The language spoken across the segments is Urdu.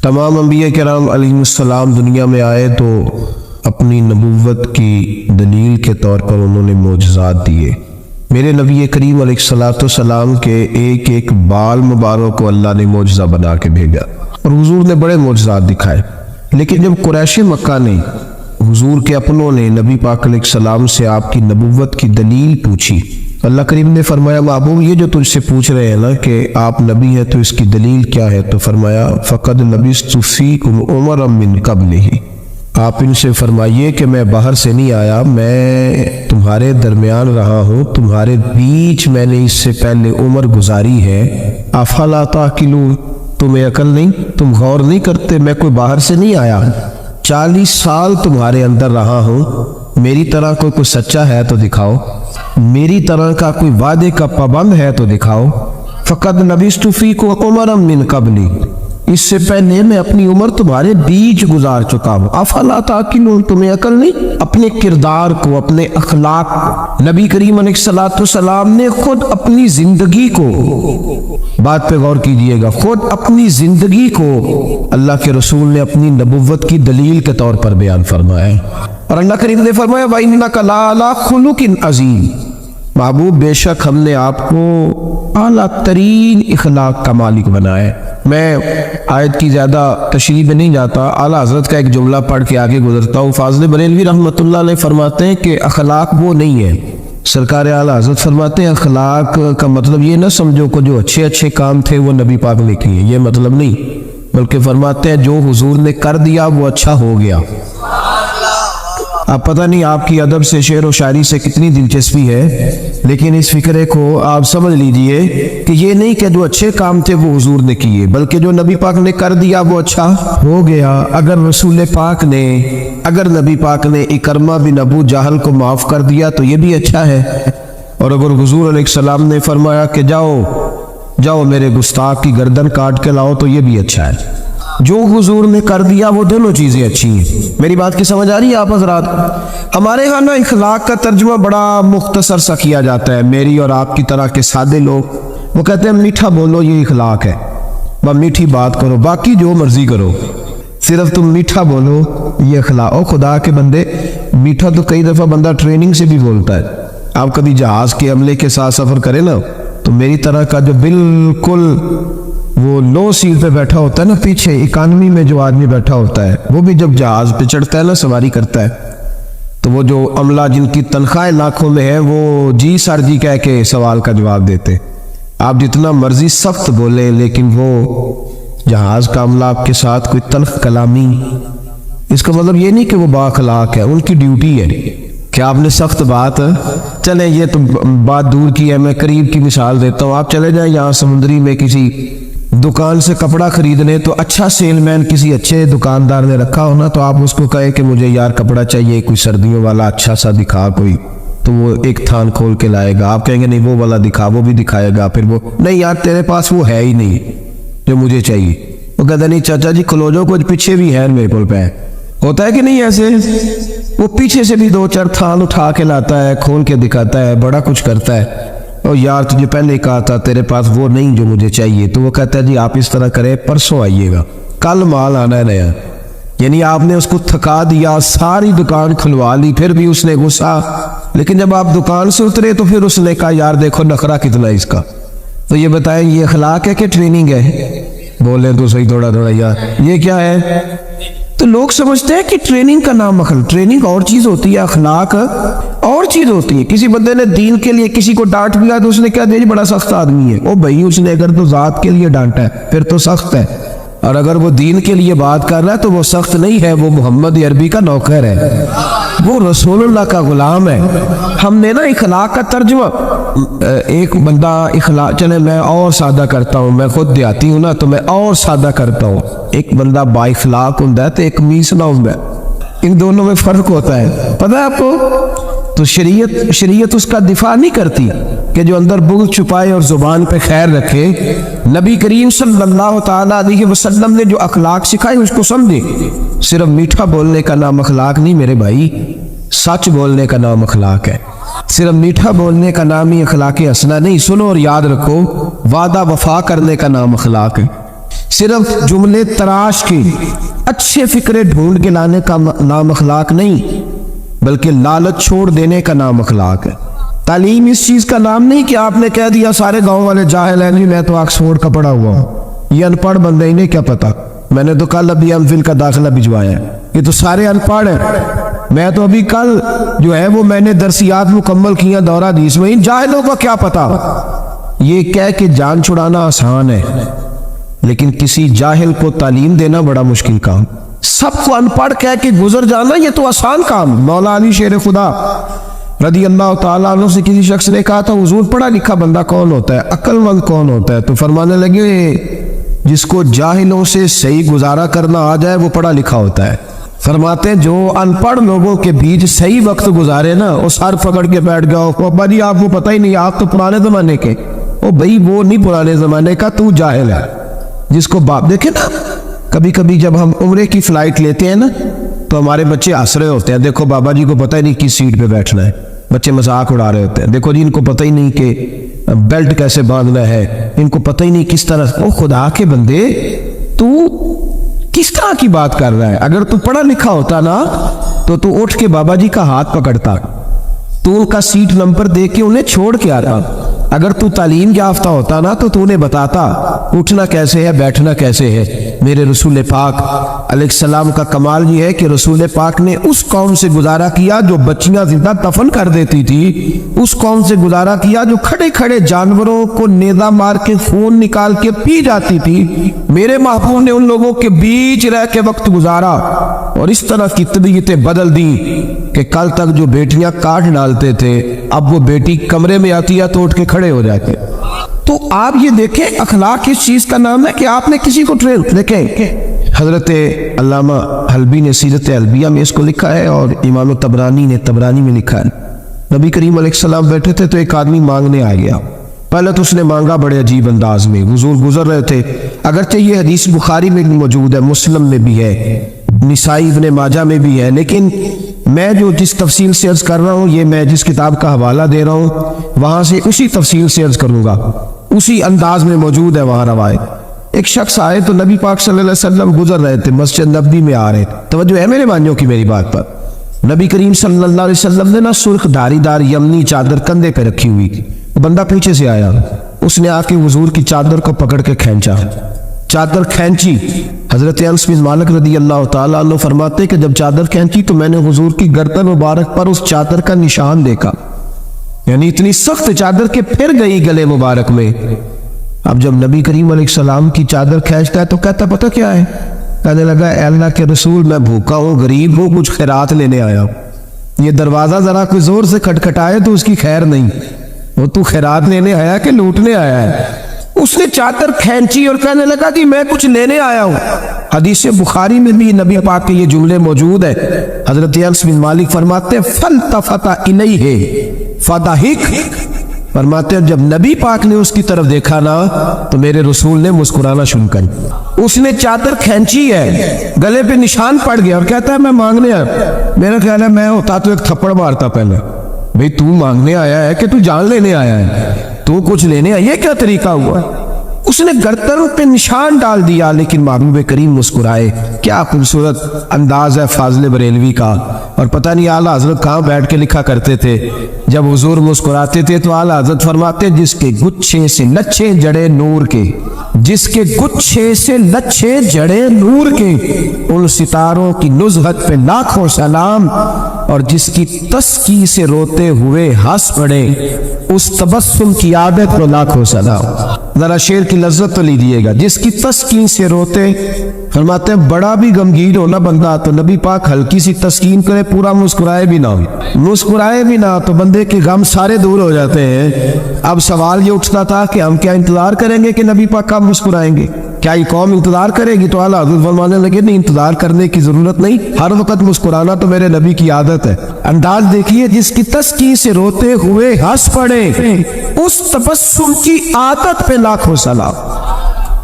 تمام انبیاء کرام علیہم السلام دنیا میں آئے تو اپنی نبوت کی دلیل کے طور پر انہوں نے معجزات دیے۔ میرے نبی کریم علیہ الصلوۃ والسلام کے ایک ایک بال مبارک کو اللہ نے معجزہ بنا کے بھیجا اور حضور نے بڑے معجزات دکھائے۔ لیکن جب قریش مکہ نے حضور کے اپنوں نے نبی پاک علیہ السلام سے آپ کی نبوت کی دلیل پوچھی، اللہ کریم نے فرمایا محبوب یہ جو تجھ سے پوچھ رہے ہیں نا کہ آپ نبی ہیں تو اس کی دلیل کیا ہے، تو فرمایا فقد لبثت فیکم عمرا من قبلہ، آپ ان سے فرمائیے کہ میں باہر سے نہیں آیا، میں تمہارے درمیان رہا ہوں، تمہارے بیچ میں نے اس سے پہلے عمر گزاری ہے۔ افلا تعقلون، تمہیں عقل نہیں، تم غور نہیں کرتے، میں کوئی باہر سے نہیں آیا، 40 سال تمہارے اندر رہا ہوں، میری طرح کوئی سچا ہے تو دکھاؤ، میری طرح کا کوئی وعدے کا پابند ہے تو دکھاؤ۔ فقد لبثت فیکم عمرا من قبلی، اس سے پہلے میں اپنی عمر تمہارے بیچ گزار چکا ہوں۔ افلا تعقلون، تمہیں عقل نہیں؟ اپنے کردار کو، اپنے اخلاق کو، نبی کریم علیہ الصلوۃ والسلام نے خود اپنی زندگی کو، بات پہ غور کیجئے گا، خود اپنی زندگی کو اللہ کے رسول نے اپنی نبوت کی دلیل کے طور پر بیان فرمایا ہے۔ اور اللہ کریم نے فرمایا وَإِنَّكَ لَعَلَىٰ خُلُقٍ عَظِيمٍ، محبوب بے شک ہم نے آپ کو اعلیٰ ترین اخلاق کا مالک بنایا ہے۔ میں آیت کی زیادہ تشریح میں نہیں جاتا، اعلیٰ حضرت کا ایک جملہ پڑھ کے آگے گزرتا ہوں۔ فاضل بریلوی رحمۃ اللہ علیہ فرماتے ہیں کہ اخلاق وہ نہیں ہے، سرکار اعلیٰ حضرت فرماتے ہیں اخلاق کا مطلب یہ نہ سمجھو کہ جو اچھے اچھے کام تھے وہ نبی پاک نے کیے، یہ مطلب نہیں، بلکہ فرماتے ہیں جو حضور نے کر دیا وہ اچھا ہو گیا۔ اب پتہ نہیں آپ کی ادب سے، شعر و شاعری سے کتنی دلچسپی ہے، لیکن اس فکرے کو آپ سمجھ لیجئے کہ یہ نہیں کہ جو اچھے کام تھے وہ حضور نے کیے، بلکہ جو نبی پاک نے کر دیا وہ اچھا ہو گیا۔ اگر رسول پاک نے، اگر نبی پاک نے اکرمہ بن ابو جہل کو معاف کر دیا تو یہ بھی اچھا ہے، اور اگر حضور علیہ السلام نے فرمایا کہ جاؤ میرے گستاخ کی گردن کاٹ کے لاؤ تو یہ بھی اچھا ہے۔ جو حضور نے کر دیا وہ دونوں چیزیں اچھی ہیں۔ میری بات کی سمجھ آ رہی ہے آپ حضرات؟ ہمارے ہاں نا اخلاق کا ترجمہ بڑا مختصر سا کیا جاتا ہے، میری اور آپ کی طرح کے سادے لوگ وہ کہتے ہیں میٹھا بولو یہ اخلاق ہے، بس میٹھی بات کرو، باقی جو مرضی کرو، صرف تم میٹھا بولو یہ اخلاق۔ او خدا کے بندے، میٹھا تو کئی دفعہ بندہ ٹریننگ سے بھی بولتا ہے۔ آپ کبھی جہاز کے عملے کے ساتھ سفر کریں نا تو میری طرح کا جو بالکل وہ لو سیٹ پہ بیٹھا ہوتا ہے نا، پیچھے اکانومی میں جو آدمی بیٹھا ہوتا ہے، وہ بھی جب جہاز پہ چڑھتا ہے نا، سواری کرتا ہے، تو وہ جو عملہ جن کی تنخواہیں لاکھوں میں ہیں وہ جی سر جی کہہ کے سوال کا جواب دیتے۔ آپ جتنا مرضی سخت بولیں لیکن وہ جہاز کا عملہ آپ کے ساتھ کوئی تلخ کلامی، اس کا مطلب یہ نہیں کہ وہ با اخلاق ہے، ان کی ڈیوٹی ہے کہ آپ نے سخت بات، چلیں یہ تو بات دور کی ہے، میں قریب کی مثال دیتا ہوں۔ آپ چلے جائیں یہاں سمندری میں کسی دکان سے کپڑا خریدنے، تو اچھا سیل مین کسی اچھے دکاندار نے رکھا ہونا، تو آپ اس کو کہے کہ مجھے یار کپڑا چاہیے کوئی سردیوں والا اچھا سا دکھا کوئی، تو وہ ایک تھان کھول کے لائے گا، آپ کہیں گے نہیں وہ والا دکھا، وہ بھی دکھائے گا، پھر وہ نہیں یار تیرے پاس وہ ہے ہی نہیں جو مجھے چاہیے، وہ کہتا نہیں چاچا جی کھلو جو کچھ پیچھے بھی ہے میرے پل پہ، ہوتا ہے کہ نہیں ایسے؟ وہ پیچھے سے بھی 2-4 تھان اٹھا کے لاتا ہے، کھول کے دکھاتا ہے، بڑا کچھ کرتا ہے۔ اور یار تجھے پہلے کہا تھا تیرے پاس وہ نہیں جو مجھے چاہیے، تو وہ کہتا ہے جی آپ اس طرح کریں پرسوں آئیے گا، کل مال آنا ہے نیا، یعنی آپ نے اس کو تھکا دیا، ساری دکان کھلوا لی، پھر بھی اس نے غصہ، لیکن جب آپ دکان سے اترے تو پھر اس نے کہا یار دیکھو نخرہ کتنا اس کا۔ تو یہ بتائیں یہ اخلاق ہے کہ ٹریننگ ہے؟ بولیں تو صحیح تھوڑا یار یہ کیا ہے؟ تو لوگ سمجھتے ہیں کہ ٹریننگ کا نام ٹریننگ اور چیز ہوتی ہے، اخلاق اور چیز ہوتی ہے۔ کسی بندے نے دین کے لیے کسی کو ڈانٹ دیا تو اس نے کہا جی بڑا سخت آدمی ہے، او بھائی اس نے اگر تو ذات کے لیے ڈانٹا ہے پھر تو سخت ہے، اور اگر وہ دین کے لیے بات کر رہا ہے تو وہ سخت نہیں ہے، وہ محمد عربی کا نوکر ہے، وہ رسول اللہ کا غلام ہے۔ ہم نے نا اخلاق کا ترجمہ، ایک بندہ اخلاق، چلے میں اور سادہ کرتا ہوں، میں خود دیہاتی ہوں نا تو میں اور سادہ کرتا ہوں، ایک بندہ با اخلاق ہوں تو ایک میسنا ہوں، ان دونوں میں فرق ہوتا ہے، پتہ ہے آپ کو؟ تو شریعت اس کا دفاع نہیں کرتی کہ جو اندر بغض چھپائے اور زبان پہ خیر رکھے۔ نبی کریم صلی اللہ تعالیٰ علیہ وسلم نے جو اخلاق سکھائے اس کو سمجھے، صرف میٹھا بولنے کا نام اخلاق نہیں میرے بھائی، سچ بولنے کا نام اخلاق ہے، صرف میٹھا بولنے کا نام ہی اخلاق حسنہ نہیں، سنو اور یاد رکھو، وعدہ وفا کرنے کا نام اخلاق ہے، صرف جملے تراش کے اچھے فکرے ڈھونڈ کے لانے کا نام اخلاق نہیں، بلکہ لالچ چھوڑ دینے کا نام اخلاق ہے۔ تعلیم اس چیز کا نام نہیں کہ آپ نے کہہ دیا سارے گاؤں والے جاہل ہیں، نہیں میں تو آکسفورڈ کا پڑھا ہوا ہوں، یہ ان پڑھ بندے انہیں کیا پتا، میں نے تو کل ابھی ایم فل کا داخلہ بھجوایا ہے، یہ تو سارے ان پڑھ ہیں، میں تو ابھی کل جو ہے وہ میں نے درسیات مکمل کیا دورہ حدیث میں، ان جاہلوں کا کیا پتا۔ یہ کہہ کے جان چھڑانا آسان ہے، لیکن کسی جاہل کو تعلیم دینا بڑا مشکل کام۔ سب کو ان پڑھ کہہ کے گزر جانا یہ تو آسان کام۔ مولا علی شیر خدا رضی اللہ تعالیٰ عنہ سے کسی شخص نے کہا تھا حضور پڑھا لکھا بندہ کون ہوتا ہے، عقل مند کون ہوتا ہے؟ تو فرمانے لگے جس کو جاہلوں سے صحیح گزارا کرنا آ جائے وہ پڑھا لکھا ہوتا ہے۔ فرماتے ہیں جو ان پڑھ لوگوں کے بیچ صحیح وقت گزارے نا، وہ سر پکڑ کے بیٹھ گیا ابا جی آپ کو پتہ ہی نہیں، آپ تو پرانے زمانے کے۔ او بھائی وہ نہیں پرانے زمانے کا، تو جاہل ہے۔ جس کو باپ دیکھے نا، کبھی کبھی جب ہم عمرے کی فلائٹ لیتے ہیں نا تو ہمارے بچے ہنس رہے ہوتے ہیں، دیکھو بابا جی کو پتہ ہی نہیں کس سیٹ پہ بیٹھنا ہے، بچے مذاق اڑا رہے ہوتے ہیں، دیکھو جی ان کو پتہ ہی نہیں کہ بیلٹ کیسے باندھنا ہے، ان کو پتہ ہی نہیں کس طرح۔ او خدا کے بندے تو کس طرح کی بات کر رہا ہے؟ اگر تو پڑھا لکھا ہوتا نا تو اٹھ کے بابا جی کا ہاتھ پکڑتا، تو ان کا سیٹ نمبر دے کے انہیں چھوڑ کے آتا۔ اگر تو تعلیم یافتہ ہوتا نا تو انہیں بتاتا اٹھنا کیسے ہے، بیٹھنا کیسے ہے۔ میرے رسول پاک علیہ السلام کا کمال یہ ہے کہ رسول پاک نے اس قوم سے گزارا کیا جو بچیاں زندہ دفن کر دیتی تھی، اس قوم سے گزارا کیا جو کھڑے کھڑے جانوروں کو نیزہ مار کے خون نکال کے پی جاتی تھی۔ میرے محبوب نے ان لوگوں کے بیچ رہ کے وقت گزارا اور اس طرح کی طبیعتیں بدل دی کہ کل تک جو بیٹیاں کاٹ ڈالتے تھے اب وہ بیٹی کمرے میں آتی ہے تو اٹھ کے کھڑے ہو جاتے۔ تو آپ یہ دیکھیں اخلاق اس چیز کا نام ہے کہ آپ نے کسی کو ٹرین دیکھیں۔ حضرت علامہ حلبی نے سیرت حلبیہ میں اس کو لکھا ہے اور امام طبرانی نے طبرانی میں لکھا ہے۔ نبی کریم علیہ السلام بیٹھے تھے تو ایک آدمی مانگنے آ گیا۔ پہلے تو اس نے مانگا بڑے عجیب انداز میں، حضور گزر رہے تھے، اگرچہ یہ حدیث بخاری میں بھی موجود ہے، مسلم میں بھی ہے، نسائی ابن ماجہ میں بھی ہے، لیکن میں جو جس تفصیل سے عرض کر رہا ہوں یہ میں جس کتاب کا حوالہ دے رہا ہوں وہاں سے اسی تفصیل سے عرض کروں گا، اسی انداز میں موجود ہے وہاں روایت۔ ایک شخص آئے تو نبی پاک صلی اللہ علیہ وسلم گزر رہے تھے، مسجد نبوی میں آ رہے تھے، توجہ ہے میرے بھائیوں کی میری بات پر۔ نبی کریم صلی اللہ علیہ وسلم نے نا سرخ دھاری دار یمنی چادر کندھے پہ رکھی ہوئی تھی، بندہ پیچھے سے آیا، اس نے آ کے حضور کی چادر کو پکڑ کے کھینچا، چادر کھینچی۔ حضرت انس بن مالک رضی اللہ تعالیٰ عنہ فرماتے کہ جب چادر کھینچی تو میں نے حضور کی گردن مبارک پر اس چادر کا نشان دیکھا، یعنی اتنی سخت چادر کے پھر گئی گلے مبارک میں۔ اب جب نبی کریم علیہ السلام کی چادر کھینچتا ہے تو کہتا پتہ کیا ہے؟ کہنے لگا اے اللہ کے رسول میں بھوکا ہوں، غریب ہوں، کچھ خیرات لینے آیا ہوں۔ یہ دروازہ ذرا کوئی زور سے کھٹکھٹائے تو اس کی خیر نہیں، وہ تو خیرات لینے آیا کہ لوٹنے آیا ہے؟ اس نے چادر کھینچی اور کہنے لگا کہ میں کچھ لینے آیا ہوں۔ حدیث بخاری میں بھی نبی پاک کے یہ جملے موجود ہیں۔ حضرت انس بن مالک فرماتے ہیں فَالْتَفَتَ إِلَيْهِ فَضَحِكَ، فرماتے ہیں جب نبی پاک نے اس کی طرف دیکھا نا تو میرے رسول نے مسکرانا شروع کر۔ اس نے چادر کھینچی ہے، گلے پہ نشان پڑ گیا اور کہتا ہے میں مانگنے آیا۔ میرا خیال ہے میں ہوتا تو ایک تھپڑ مارتا پہلے، بھئی تو مانگنے آیا ہے کہ تو جان لینے آیا ہے، تو کچھ لینے آیا، یہ کیا طریقہ ہوا؟ اس نے گردن پہ نشان ڈال دیا، لیکن محبوب کریم مسکرائے۔ کیا خوبصورت انداز ہے فاضل بریلوی کا، اور پتہ نہیں اعلیٰ حضرت کہاں بیٹھ کے لکھا کرتے تھے، جب حضور مسکراتے تھے تو اعلیٰ حضرت فرماتے جس کے گچھے سے لچھے جڑے نور کے، جس کے گچھے سے لچھے جڑے نور کے، ان ستاروں کی نزہت پہ لاکھوں سلام، اور جس کی تسکی سے روتے ہوئے ہنس پڑے اس تبسم کی عادت کو لاکھوں سلام۔ ذرا شعر کی لذت تو لیجیے گا، جس کی تسکین سے روتے، فرماتے ہیں بڑا بھی غمگین ہونا بندہ تو نبی پاک ہلکی سی تسکین کرے، پورا مسکرائے بھی نہ، مسکرائے بھی نہ تو بندے کے غم سارے دور ہو جاتے ہیں۔ اب سوال یہ اٹھتا تھا کہ ہم کیا انتظار کریں گے کہ نبی پاک کب مسکرائیں گے؟ کیا یہ قوم انتظار کرے گی؟ تو اعلیٰ حضرت فرمانے لگے نہیں، انتظار کرنے کی ضرورت نہیں، ہر وقت مسکرانا تو میرے نبی کی عادت ہے۔ انداز دیکھیے، جس کی تسکین سے روتے ہوئے ہنس پڑے اس تبسم کی عادت پہ لاکھوں سلام۔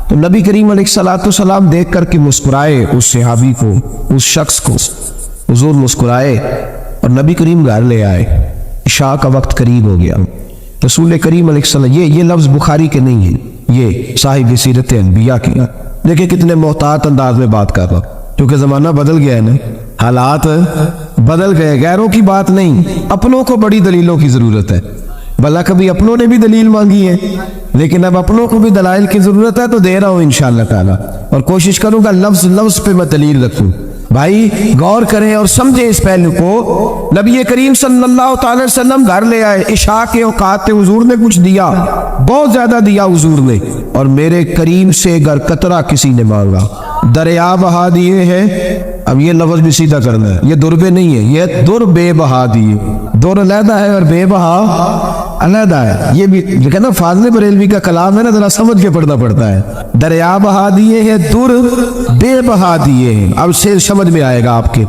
تو نبی کریم علیہ السلام دیکھ کر کے مسکرائے اس صحابی کو، اس شخص کو، حضور مسکرائے اور نبی کریم گھر لے آئے۔ عشاء کا وقت قریب ہو گیا، رسول کریم علیہ السلام، یہ لفظ بخاری کے نہیں ہے، یہ صاحب سیرت انبیاء کی۔ دیکھیں کتنے محتاط انداز میں بات کر رہا ہوں، کیونکہ زمانہ بدل گیا ہے نا، حالات بدل گئے، غیروں کی بات نہیں، اپنوں کو بڑی دلیلوں کی ضرورت ہے۔ بھلا کبھی اپنوں نے بھی دلیل مانگی ہے، لیکن اب اپنوں کو بھی دلائل کی ضرورت ہے، تو دے رہا ہوں انشاءاللہ تعالیٰ، اور کوشش کروں گا لفظ لفظ پہ میں دلیل رکھوں۔ بھائی غور کریں اور سمجھیں اس پہلو کو۔ نبی کریم صلی اللہ تعالی وسلم گھر لے آئے، عشاء کے اوقات پہ حضور نے کچھ دیا، بہت زیادہ دیا حضور نے، اور میرے کریم سے گر قطرہ کسی نے مانگا، دریا بہا دیے ہیں۔ اب یہ لفظ بھی سیدھا کرنا ہے، یہ دربے نہیں ہے، یہ در بے بہا دیے، در علیحدہ ہے اور بے بہا علیحدہ ہے۔ یہ بھی کہنا فاضل بریلوی کا کلام ہے نا، ذرا سمجھ کے پڑھنا پڑتا ہے۔ دریا بہا دیے ہیں، در بے بہا دیے ہیں، اب سے سمجھ میں آئے گا آپ کے۔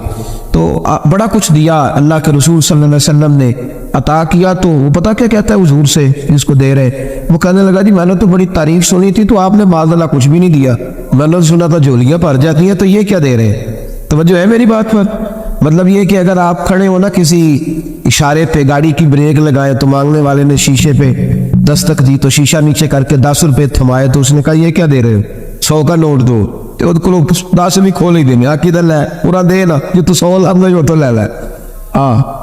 تو بڑا کچھ دیا اللہ کے رسول صلی اللہ علیہ وسلم نے، عطا کیا۔ تو وہ پتہ کیا کہتا ہے حضور سے جس کو دے رہے، وہ کہنے لگا جی میں نے تو بڑی تعریف سنی تھی، تو آپ نے معاذ اللہ کچھ بھی نہیں دیا، میں نے سنا تھا جھولیاں بھر جاتی ہیں، تو یہ کیا دے رہے؟ توجہ ہے میری بات پر؟ مطلب یہ کہ اگر آپ کھڑے ہو نا کسی اشارے پہ، گاڑی کی بریک لگائے تو مانگنے والے نے شیشے پہ دستک دی، تو شیشہ نیچے کر کے 10 روپے تھمائے، تو اس نے کہا یہ کیا دے رہے ہو؟ 100 کا نوٹ دو، تو اس کو 10 بھی کھول ہی دینے، آ کدھر لے پورا دے نا، جو تو 100 لفظ جو تو لے لے،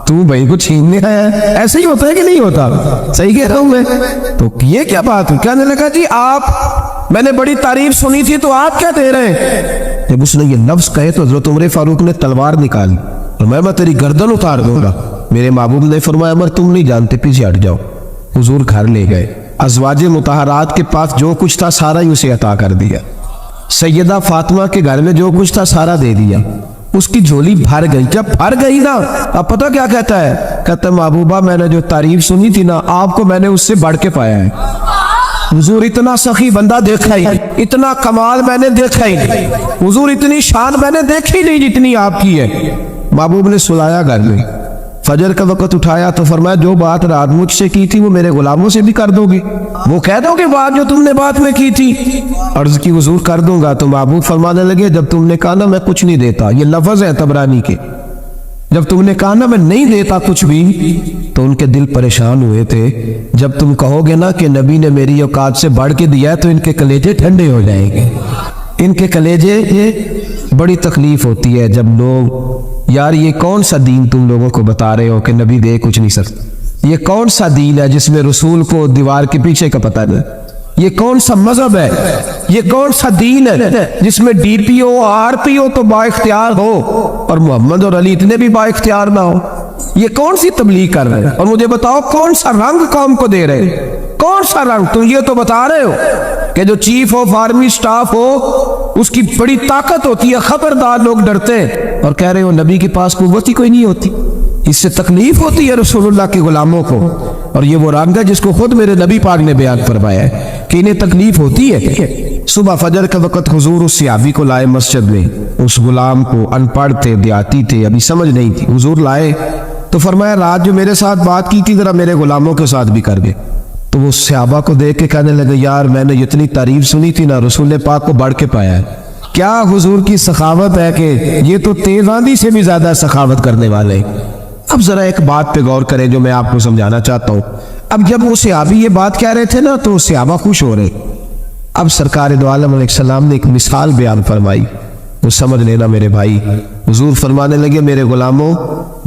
تو بھائی کو چھیننے آیا ہے۔ ایسے ہی ہوتا ہے کہ نہیں ہوتا؟ صحیح کہہ رہا ہوں میں؟ تو یہ کیا بات ہے؟ کہنے لگا جی آپ، میں نے بڑی تعریف سنی تھی، تو آپ کیا دے رہے ہیں؟ جب اس نے یہ لفظ کہے تو حضرت عمر فاروق نے تلوار نکالی، اور میں تیری گردن اتار دوں گا۔ میرے محبوب نے فرمایا عمر تم نہیں جانتے، پیچھے ہٹ جاؤ۔ حضور گھر لے گئے، ازواج مطہرات کے پاس جو کچھ تھا سارا ہی اسے عطا کر دیا، سیدہ فاطمہ کے گھر میں جو کچھ تھا سارا دے دیا، اس کی جھولی بھر گئی۔ جب بھر گئی نا، اب پتہ کیا کہتا ہے؟ کہتا ہے محبوبہ میں نے جو تعریف سنی تھی نا، آپ کو میں نے اس سے بڑھ کے پایا ہے۔ حضور اتنا سخی بندہ دیکھا ہی، اتنا کمال میں نے دیکھا ہی نہیں، حضور اتنی شان میں نے دیکھی نہیں جتنی آپ کی ہے۔ محبوب نے سلایا گھر میں، فجر کا وقت اٹھایا تو فرمایا جو بات رات مجھ سے کی تھی وہ میرے غلاموں سے بھی کر دو گے؟ وہ کہہ دو گے بات جو تم نے بات میں کی تھی؟ عرض کی حضور کر دوں گا۔ تو محبوب فرمانے لگے جب تم نے کہا نا میں کچھ نہیں دیتا، یہ لفظ ہے طبرانی کے، جب تم نے کہا نا میں نہیں دیتا کچھ بھی، تو ان کے دل پریشان ہوئے تھے۔ جب تم کہو گے نا کہ نبی نے میری اوقات سے بڑھ کے دیا ہے، تو ان کے کلیجے ٹھنڈے ہو جائیں گے، ان کے کلیجے۔ بڑی تکلیف ہوتی ہے جب لوگ، یار یہ کون سا دین تم لوگوں کو بتا رہے ہو کہ نبی دے کچھ نہیں سکتا؟ یہ کون سا دین ہے جس میں رسول کو دیوار کے پیچھے کا پتہ نہیں؟ یہ کون سا مذہب ہے؟ یہ کون سا دین ہے جس میں D P O R P او تو با اختیار ہو اور محمد اور علی اتنے بھی با اختیار نہ ہو؟ یہ کون سی تبلیغ کر رہے ہیں؟ اور مجھے بتاؤ کون سا رنگ قوم کو دے رہے ہیں؟ کون سا رنگ؟ تم یہ تو بتا رہے ہو کہ جو چیف آف آرمی سٹاف ہو اس کی بڑی طاقت ہوتی ہے، خبردار لوگ ڈرتے ہیں، اور کہہ رہے ہو نبی کے پاس قوت ہی کوئی نہیں ہوتی۔ اس سے تکلیف ہوتی ہے رسول اللہ کے غلاموں کو، اور یہ وہ رنگ ہے جس کو خود میرے نبی پاک نے بیان فرمایا ہے کہ انہیں تکلیف ہوتی ہے۔ صبح فجر کا وقت حضور اس صحابی کو لائے مسجد میں، اس غلام کو، ان پڑھ تھے، دیہاتی تھے، ابھی سمجھ نہیں تھی، حضور لائے تو فرمایا رات جو میرے ساتھ بات کی تھی ذرا میرے غلاموں کے ساتھ بھی کر دے۔ تو وہ صحابہ کو دیکھ کے کہنے لگے یار میں نے اتنی تعریف سنی تھی نا، رسول پاک کو بڑھ کے پایا ہے۔ کیا حضور کی سخاوت ہے کہ یہ تو تیز آندھی سے بھی زیادہ سخاوت کرنے والے ہیں۔ اب ذرا ایک بات پہ غور کریں جو میں آپ کو سمجھانا چاہتا ہوں۔ اب جب وہ صحابی یہ بات کہہ رہے تھے نا تو صحابہ خوش ہو رہے، اب سرکار دو عالم علیہ السلام نے ایک مثال بیان فرمائی، وہ سمجھ لینا میرے بھائی۔ حضور فرمانے لگے میرے غلاموں،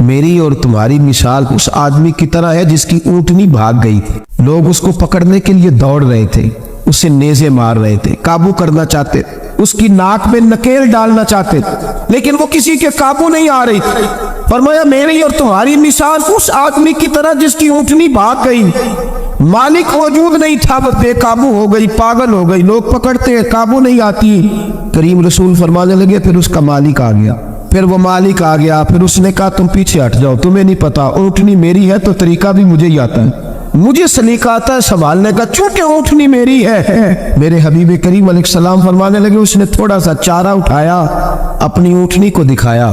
میری اور تمہاری مثال اس آدمی کی طرح ہے جس کی اونٹنی بھاگ گئی تھی، لوگ اس کو پکڑنے کے لیے دوڑ رہے تھے، اسے نیزے مار رہے تھے، قابو کرنا چاہتے، اس کی ناک میں نکیل ڈالنا چاہتے، لیکن وہ کسی کے قابو نہیں آ رہی تھی۔ فرمایا میری اور تمہاری مثال اس آدمی کی طرح جس کی اونٹنی بھاگ گئی، مالک موجود نہیں تھا، وہ بے قابو ہو گئی، پاگل ہو گئی، لوگ پکڑتے ہیں قابو نہیں آتی۔ کریم رسول فرمانے لگے پھر اس کا مالک آ گیا، پھر وہ مالک آ گیا، پھر اس نے کہا تم پیچھے ہٹ جاؤ، تمہیں نہیں پتا، اونٹنی میری ہے تو طریقہ بھی مجھے ہی آتا ہے، مجھے سلیقہ آتا ہے سنبھالنے کا، چونکہ اونٹنی میری ہے۔ میرے حبیب کریم علیہ السلام فرمانے لگے اس نے تھوڑا سا چارہ اٹھایا، اپنی اونٹنی کو دکھایا،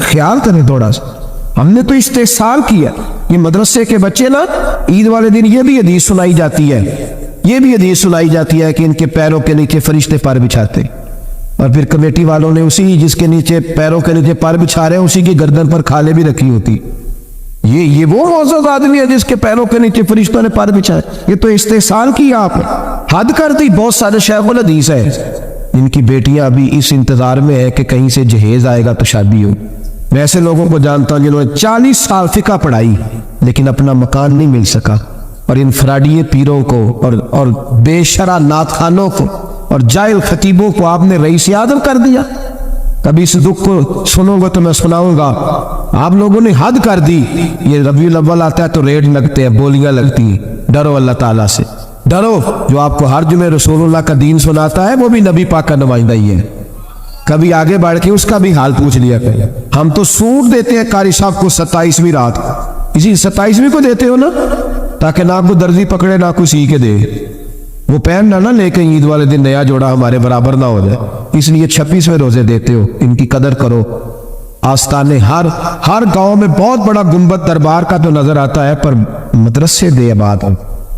خیال کریں تھوڑا سا. ہم نے تو استحسان کیا. یہ مدرسے کے بچے نا عید والے دن یہ بھی حدیث سنائی جاتی ہے، یہ بھی حدیث سنائی جاتی ہے کہ ان کے پیروں کے نیچے فرشتے پر بچھاتے، اور پھر کمیٹی والوں نے اسی جس کے نیچے پیروں کے نیچے پر بچھا رہے ہیں اسی کی گردن پر کھالیں بھی رکھی ہوتی. یہ وہ معزز آدمی ہے جس کے پیروں کے نیچے فرشتوں نے پر بچھائے. یہ تو استحسان کیا آپ نے، حد کر دی. بہت سارے شیخ الحدیث ہیں جن کی بیٹیاں ابھی اس انتظار میں ہیں کہ کہیں سے جہیز آئے گا تو شادی ہو. میں ایسے لوگوں کو جانتا ہوں جنہوں نے 40 سال فقہ پڑھائی لیکن اپنا مکان نہیں مل سکا. اور ان فراڈی پیروں کو اور بے شرع نعت خوانوں کو اور جاہل خطیبوں کو آپ نے رئیس اعظم کر دیا. کبھی اس دکھ کو سنو گا تو میں سناؤں گا. آپ لوگوں نے حد کر دی. یہ ربیع الاول آتا ہے تو ریڈ لگتے ہیں، بولیاں لگتی ہیں. ڈرو اللہ تعالیٰ سے، ڈرو. جو آپ کو ہر جمعے رسول اللہ کا دین سناتا ہے وہ بھی نبی پاک کا نمائندہ ہی ہے. کبھی آگے بڑھ کے اس کا بھی حال پوچھ لیا کریں. ہم تو سوٹ دیتے ہیں قاری صاحب کو 27ویں رات، اسی 27ویں کو دیتے ہو نا تاکہ نہ کوئی درزی پکڑے نہ کوئی سی کے دے. وہ پہننا نہ لے کے عید والے دن نیا جوڑا ہمارے برابر نہ ہو جائے، اس لیے 26ویں روزے دیتے ہو. ان کی قدر کرو. آستانے ہر گاؤں میں بہت بڑا گنبد دربار کا تو نظر آتا ہے، پر مدرسے دے آباد ہو.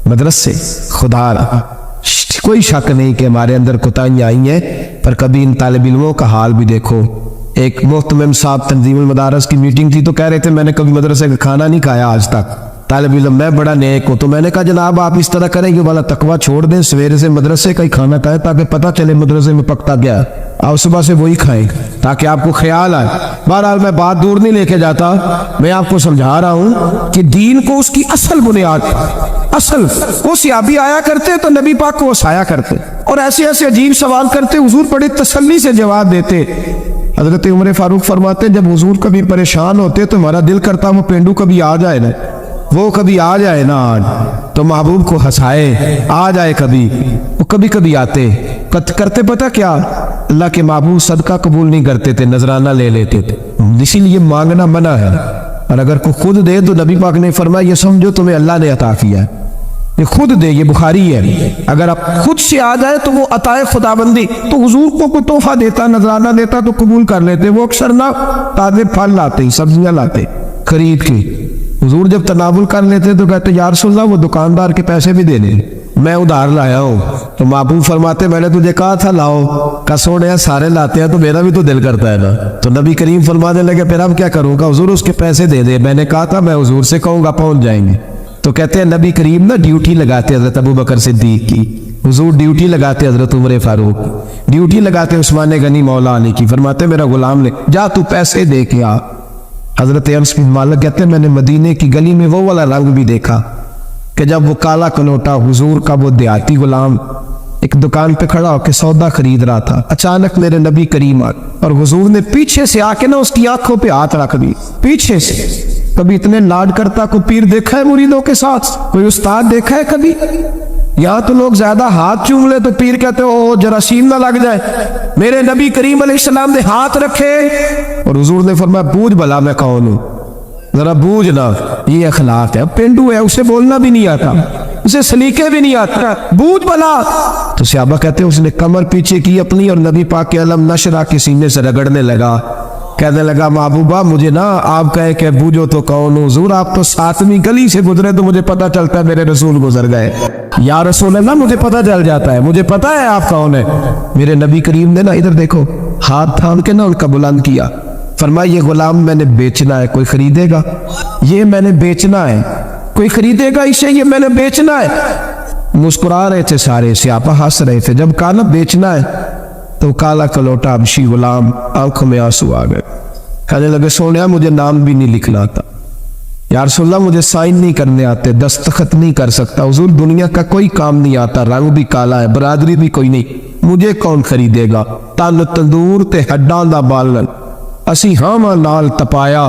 مدرسے خدا رہا. کوئی شک نہیں کہ ہمارے اندر کوتاہیاں آئی ہیں، پر کبھی ان طالب علموں کا حال بھی دیکھو. ایک محتمم صاحب تنظیم المدارس کی میٹنگ تھی تو کہہ رہے تھے میں نے کبھی مدرسے کا کھانا نہیں کھایا آج تک. طالب علم میں بڑا نیک ہوں تو میں نے کہا جناب آپ اس طرح کریں کہ والا تقوی چھوڑ دیں، سویرے سے مدرسے کا ہی کھانا کھائیں تاکہ پتہ چلے مدرسے میں پکتا گیا. آپ صبح سے وہی کھائیں تاکہ آپ کو خیال آئے. بہرحال میں بات دور نہیں لے کے جاتا، میں آپ کو سمجھا رہا ہوں کہ دین کو اس کی اصل بنیاد، اصل وہ صحابی آیا کرتے تو نبی پاک کو وصایا کرتے اور ایسے ایسے عجیب سوال کرتے، حضور بڑے تسلی سے جواب دیتے. حضرت عمر فاروق فرماتے جب حضور کبھی پریشان ہوتے تو ہمارا دل کرتا وہ پینڈو کبھی آ جائے نا، وہ کبھی آ جائے نا آج تو محبوب کو ہنسائے، آ جائے کبھی. وہ کبھی کبھی آتے کرتے پتہ کیا، اللہ کے محبوب صدقہ قبول نہیں کرتے تھے، نذرانہ لے لیتے تھے. اسی لیے مانگنا منع ہے، اور اگر کوئی خود دے تو نبی پاک نے فرمایا یہ سمجھو تمہیں اللہ نے عطا کیا ہے، یہ خود دے. یہ بخاری ہے. اگر آپ خود سے آ جائے تو وہ عطائے خداوندی. تو حضور کو کوئی تحفہ دیتا، نذرانہ دیتا تو قبول کر لیتے. وہ اکثر نہ تازے پھل لاتے، سبزیاں لاتے خرید کے. حضور جب تناول کر لیتے تو کہتے یا رسول اللہ وہ دکاندار کے پیسے بھی دے دیں، میں ادھار لایا ہوں. تو محبوب فرماتے میں نے تجھے کہا تھا لاؤ، کا سوڑے سارے لاتے ہیں تو میرا بھی تو دل کرتا ہے نا. تو نبی کریم فرمانے لگے پھر اب کیا کروں گا حضور، اس کے پیسے دے دے. میں نے کہا تھا میں حضور سے کہوں گا پہنچ جائیں گے. تو کہتے ہیں نبی کریم نا ڈیوٹی لگاتے حضرت ابو بکر صدیق کی، حضور ڈیوٹی لگاتے حضرت عمر فاروق، ڈیوٹی لگاتے عثمان غنی مولا علی کی. فرماتے میرا غلام نے جا تو پیسے دے کے آ. حضرت انس بن مالک کہتے ہیں میں نے مدینے کی گلی میں وہ والا رنگ بھی دیکھا کہ جب وہ کالا کلوٹا حضور کا وہ دیہاتی غلام ایک دکان پہ کھڑا ہو کے سودا خرید رہا تھا، اچانک میرے نبی کریم آ اور حضور نے پیچھے سے آ کے نا اس کی آنکھوں پہ ہاتھ رکھ دی پیچھے سے. کبھی اتنے لاڈ کرتا کوئی پیر دیکھا ہے مریدوں کے ساتھ؟ کوئی استاد دیکھا ہے کبھی؟ یہاں تو لوگ زیادہ ہاتھ چوم لے تو پیر کہتے او جراثیم نہ لگ جائے. میرے نبی کریم علیہ السلام نے ہاتھ رکھے اور حضور نے فرمایا بوجھ بھلا میں کون ہوں، ذرا بوجھ نا. یہ اخلاق ہے. پینڈو ہے، اسے بولنا بھی نہیں آتا، اسے سلیقے بھی نہیں آتا، بوجھ بھلا. تو صحابہ کہتے ہیں اس نے کمر پیچھے کی اپنی اور نبی پاک کے علم نشرہ کے سینے سے رگڑنے لگا. کہنے لگا محبوبہ مجھے نا آپ کہے کہ بوجھو تو کون ہوں. حضور آپ تو 7ویں گلی سے گزرے تو مجھے پتہ چلتا ہے میرے رسول گزر گئے. یا رسول اللہ مجھے پتہ چل جاتا ہے، مجھے پتہ ہے آپ کون ہے. میرے نبی کریم نے نا ادھر دیکھو ہاتھ تھام کے نا ان کا بلند کیا. فرمایا یہ غلام میں نے بیچنا ہے، کوئی خریدے گا؟ یہ میں نے بیچنا ہے، کوئی خریدے گا اسے؟ یہ میں نے بیچنا ہے. مسکرا رہے تھے سارے، صحابہ ہنس رہے تھے. جب کہا نا بیچنا ہے تو کالا کلوٹا ابشی غلام آنکھوں میں آنسو آ گئے. کہنے لگے سونیا مجھے نام بھی نہیں لکھنا آتا، یا رسول اللہ مجھے سائن نہیں کرنے آتے، دستخط نہیں کر سکتا. حضور دنیا کا کوئی کام نہیں آتا، رنگ بھی کالا ہے، برادری بھی کوئی نہیں، مجھے کون خریدے گا؟ تن تندور تے ہڈاں دا بالن اسی ہاواں نال تپایا،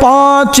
5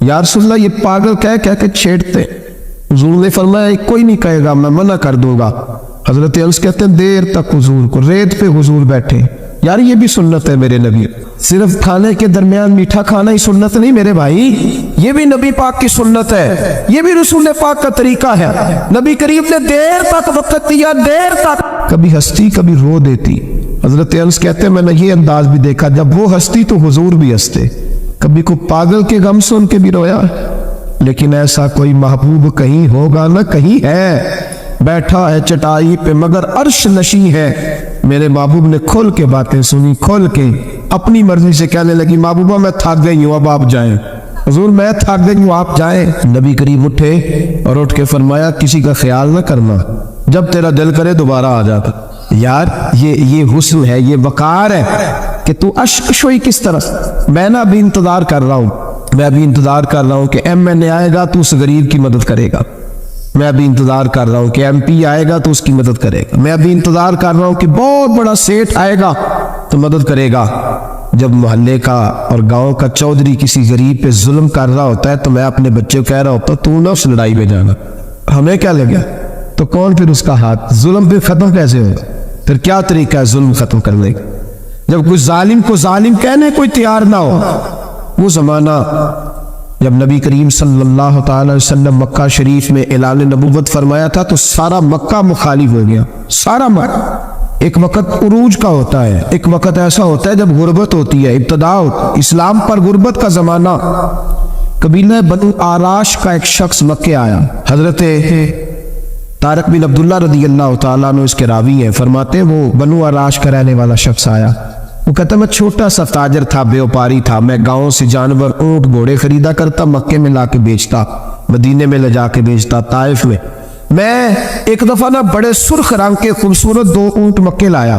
یا رسول اللہ یہ پاگل کہہ کے چھیڑتے. حضور نے فرمایا کوئی نہیں کہے گا، میں منع کر دوں گا. حضرت انس کہتے ہیں دیر تک حضور کو ریت پہ حضور بیٹھے. یار یہ بھی سنت ہے میرے نبی. صرف کھانے کے درمیان میٹھا کھانا ہی سنت نہیں میرے بھائی، یہ بھی نبی پاک کی سنت ہے، یہ بھی رسول پاک کا طریقہ ہے. نبی کریم نے دیر تک وقت دیا، دیر تک. کبھی ہستی کبھی رو دیتی. حضرت انس کہتے ہیں میں نے یہ انداز بھی دیکھا، جب وہ ہستی تو حضور بھی ہنستے. کبھی کوئی پاگل کے غم سن کے بھی رویا. لیکن ایسا کوئی محبوب کہیں ہوگا نہ کہیں ہے، بیٹھا ہے چٹائی پہ مگر عرش نشیں ہے. میرے محبوب نے کھول کے باتیں سنی، کھول کے اپنی مرضی سے کہنے لگی محبوبہ میں تھک گئی ہوں، اب آپ جائیں. حضور میں تھک گئی ہوں، آپ جائیں. نبی کریم اٹھے اور اٹھ کے فرمایا کسی کا خیال نہ کرنا، جب تیرا دل کرے دوبارہ آ جاتا. یار یہ حسن ہے، یہ وقار ہے کہ تو اشوئی کس طرح. میں نا ابھی انتظار کر رہا ہوں، میں ابھی انتظار کر رہا ہوں کہ ایم این اے آئے گا تو اس غریب کی مدد کرے گا. میں ابھی انتظار کر رہا ہوں کہ ایم پی آئے گا تو اس کی مدد کرے گا. میں ابھی انتظار کر رہا ہوں کہ بہت بڑا سیٹ آئے گا تو مدد کرے گا. جب محلے کا اور گاؤں کا چودھری کسی غریب پہ ظلم کر رہا ہوتا ہے تو میں اپنے بچے کو کہہ رہا ہوتا تو نہ اس لڑائی میں جانا، ہمیں کیا لگا تو کون پھر اس کا ہاتھ. ظلم پہ ختم کیسے ہوگا؟ پھر کیا طریقہ ہے ظلم ختم کرنے کا؟ جب کوئی ظالم کو ظالم کہنے کوئی تیار نہ ہو. وہ زمانہ جب نبی کریم صلی اللہ تعالی علیہ وسلم مکہ شریف میں اعلان نبوت فرمایا تھا تو سارا مکہ مخالف ہو گیا، سارا مکہ. ایک وقت عروج کا ہوتا ہے، ایک وقت ایسا ہوتا ہے جب غربت ہوتی ہے، ابتدا اسلام پر غربت کا زمانہ. قبیلہ بنو آراش کا ایک شخص مکے آیا. حضرت طارق بن عبداللہ رضی اللہ تعالیٰ عنہ اس کے راوی ہیں، فرماتے ہیں وہ بنو آراش کا رہنے والا شخص آیا. وہ کہتا میں چھوٹا سا تاجر تھا، بیوپاری تھا. میں گاؤں سے جانور اونٹ گھوڑے خریدا کرتا، مکے میں لا کے بیچتا، مدینے میں لے جا کے بیچتا، طائف میں. میں ایک دفعہ نا بڑے سرخ رنگ کے خوبصورت 2 اونٹ مکے لایا.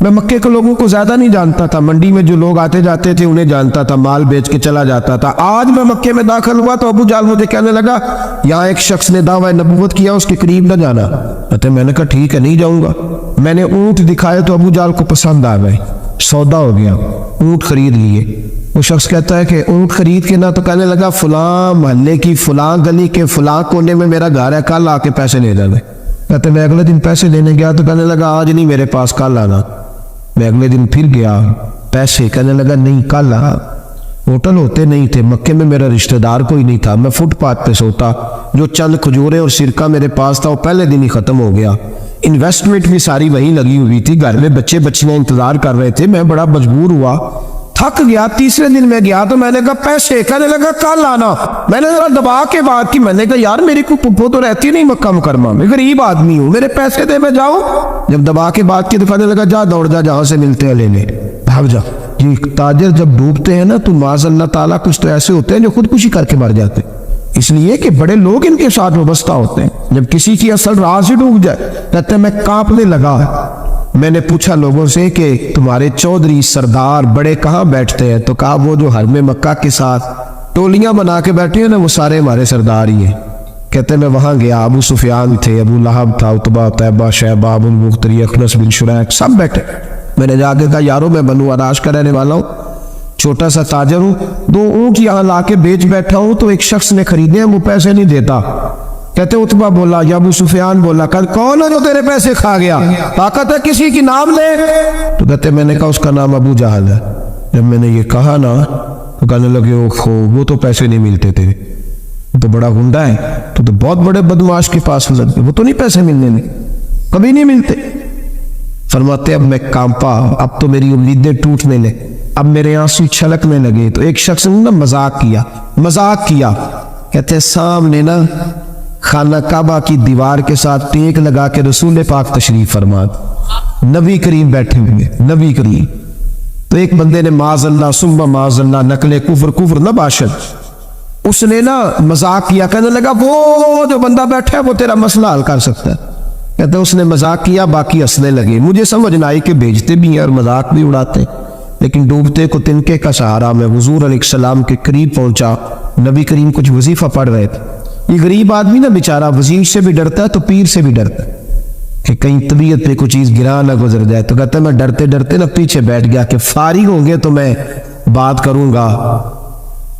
میں مکے کے لوگوں کو زیادہ نہیں جانتا تھا، منڈی میں جو لوگ آتے جاتے تھے انہیں جانتا تھا، مال بیچ کے چلا جاتا تھا. آج میں مکے میں داخل ہوا تو ابو جہل مجھے کہنے لگا یہاں ایک شخص نے دعویٰ نبوت کیا، اس کے قریب نہ جانا. میں نے کہا ٹھیک ہے نہیں جاؤں گا. میں نے اونٹ دکھائے تو ابو جہل کو پسند آ گئے، سودا ہو گیا، اونٹ خرید لیے. وہ شخص کہتا ہے کہ اونٹ خرید کے نہ تو کہنے لگا فلاں محلے کی فلاں گلی کے فلاں کونے میں میرا گھر ہے، کل آ کے پیسے لے جانا. کہتے میں اگلے دن پیسے لینے گیا تو کہنے لگا آج نہیں میرے پاس، کل آنا. میں اگلے دن پھر گیا پیسے، کہنے لگا نہیں کل آ. ہوٹل ہوتے نہیں تھے مکے میں، میرا رشتہ دار کوئی نہیں تھا، میں فٹ پاتھ پہ سوتا. جو چند کھجورے اور سرکہ میرے پاس تھا وہ پہلے دن ہی ختم ہو گیا. انویسٹمنٹ بھی ساری وہیں لگی ہوئی تھی، گھر میں بچے بچیاں انتظار کر رہے تھے. میں بڑا مجبور ہوا، تھک گیا. تیسرے دن میں گیا تو میں نے کہا پیسے، کہنے لگا کل آنا. میں نے ذرا دبا کے بات کی، میں نے کہا یار میری کوئی پھپھو تو رہتی نہیں مکہ مکرمہ میں، غریب آدمی ہوں، میرے پیسے دے میں جاؤں. جب دبا کے بات کی تو کہنے لگا جا دوڑ جا، جہاں سے ملتے ہیں لے لے، بھاگ جا. یہ تاجر جب ڈوبتے ہیں نا تو معاذ اللہ تعالیٰ کچھ تو ایسے ہوتے ہیں جو خودکشی کر کے مر جاتے ہیں، اس لیے کہ بڑے لوگ ان کے ساتھ وابستہ ہوتے ہیں. جب کسی کی اصل راز ہی ڈوب جائے کہتے ہیں میں کانپنے لگا. میں نے پوچھا لوگوں سے کہ تمہارے چودھری سردار بڑے کہاں بیٹھتے ہیں؟ تو کہا وہ جو حرم مکہ کے ساتھ ٹولیاں بنا کے بیٹھے ہیں نا وہ سارے ہمارے سردار ہی ہیں. کہتے ہیں میں وہاں گیا، ابو سفیان تھے، ابو لہب تھا، عتبہ، طیبہ، شیبہ، ابو المختری، اخنس بن شریک، سب بیٹھے. میں نے جا کے کہا یارو میں بنو آراش کا رہنے والا ہوں، چھوٹا سا تاجر ہوں، 2 اونٹ یہاں لا کے بیچ بیٹھا ہوں تو ایک شخص نے خریدے ہیں، وہ پیسے نہیں دیتا. کہتے عتبہ بولا یا ابو سفیان بولا کل کون ہے جو تیرے پیسے کھا گیا؟ طاقت ہے کسی کی نام لے. تو کہتے میں نے کہا اس کا نام ابو جہل ہے. جب میں نے یہ کہا نا تو کہنے لگے وہ تو پیسے نہیں ملتے تیرے، تو بڑا گنڈا ہے، تو بہت بڑے بدماش کے پاس لگ گئے، وہ تو نہیں پیسے ملنے نہیں، کبھی نہیں ملتے. فرماتے اب میں کانپا، اب تو میری امیدیں ٹوٹنے لے، اب میرے آنسو چھلکنے لگے. تو ایک شخص نے نا مذاق کیا. کہتے سامنے نا خانہ کعبہ کی دیوار کے ساتھ ٹیک لگا کے رسول پاک تشریف فرما، نبی کریم بیٹھے ہوئے، نبی کریم. تو ایک بندے نے معاذ اللہ ثم معاذ اللہ نقل کفر نہ باشد، اس نے نا مذاق کیا، کہنے لگا وہ جو بندہ بیٹھا ہے وہ تیرا مسئلہ حل کر سکتا ہے. کہتے اس نے مذاق کیا، باقی ہنسنے لگے. مجھے سمجھ نہ آئی کہ بھیجتے بھی ہیں اور مذاق بھی اڑاتے، لیکن ڈوبتے کو تنکے کا سہارا. میں حضور علیہ السلام کے قریب پہنچا، نبی کریم کچھ وظیفہ پڑھ رہے تھے. یہ غریب آدمی نا بیچارہ وزیر سے بھی ڈرتا ہے تو پیر سے بھی ڈرتا ہے کہ کہیں طبیعت پہ کوئی چیز گرا نہ گزر جائے. تو کہتا ہے میں ڈرتے ڈرتے نا پیچھے بیٹھ گیا کہ فارغ ہوں گے تو میں بات کروں گا.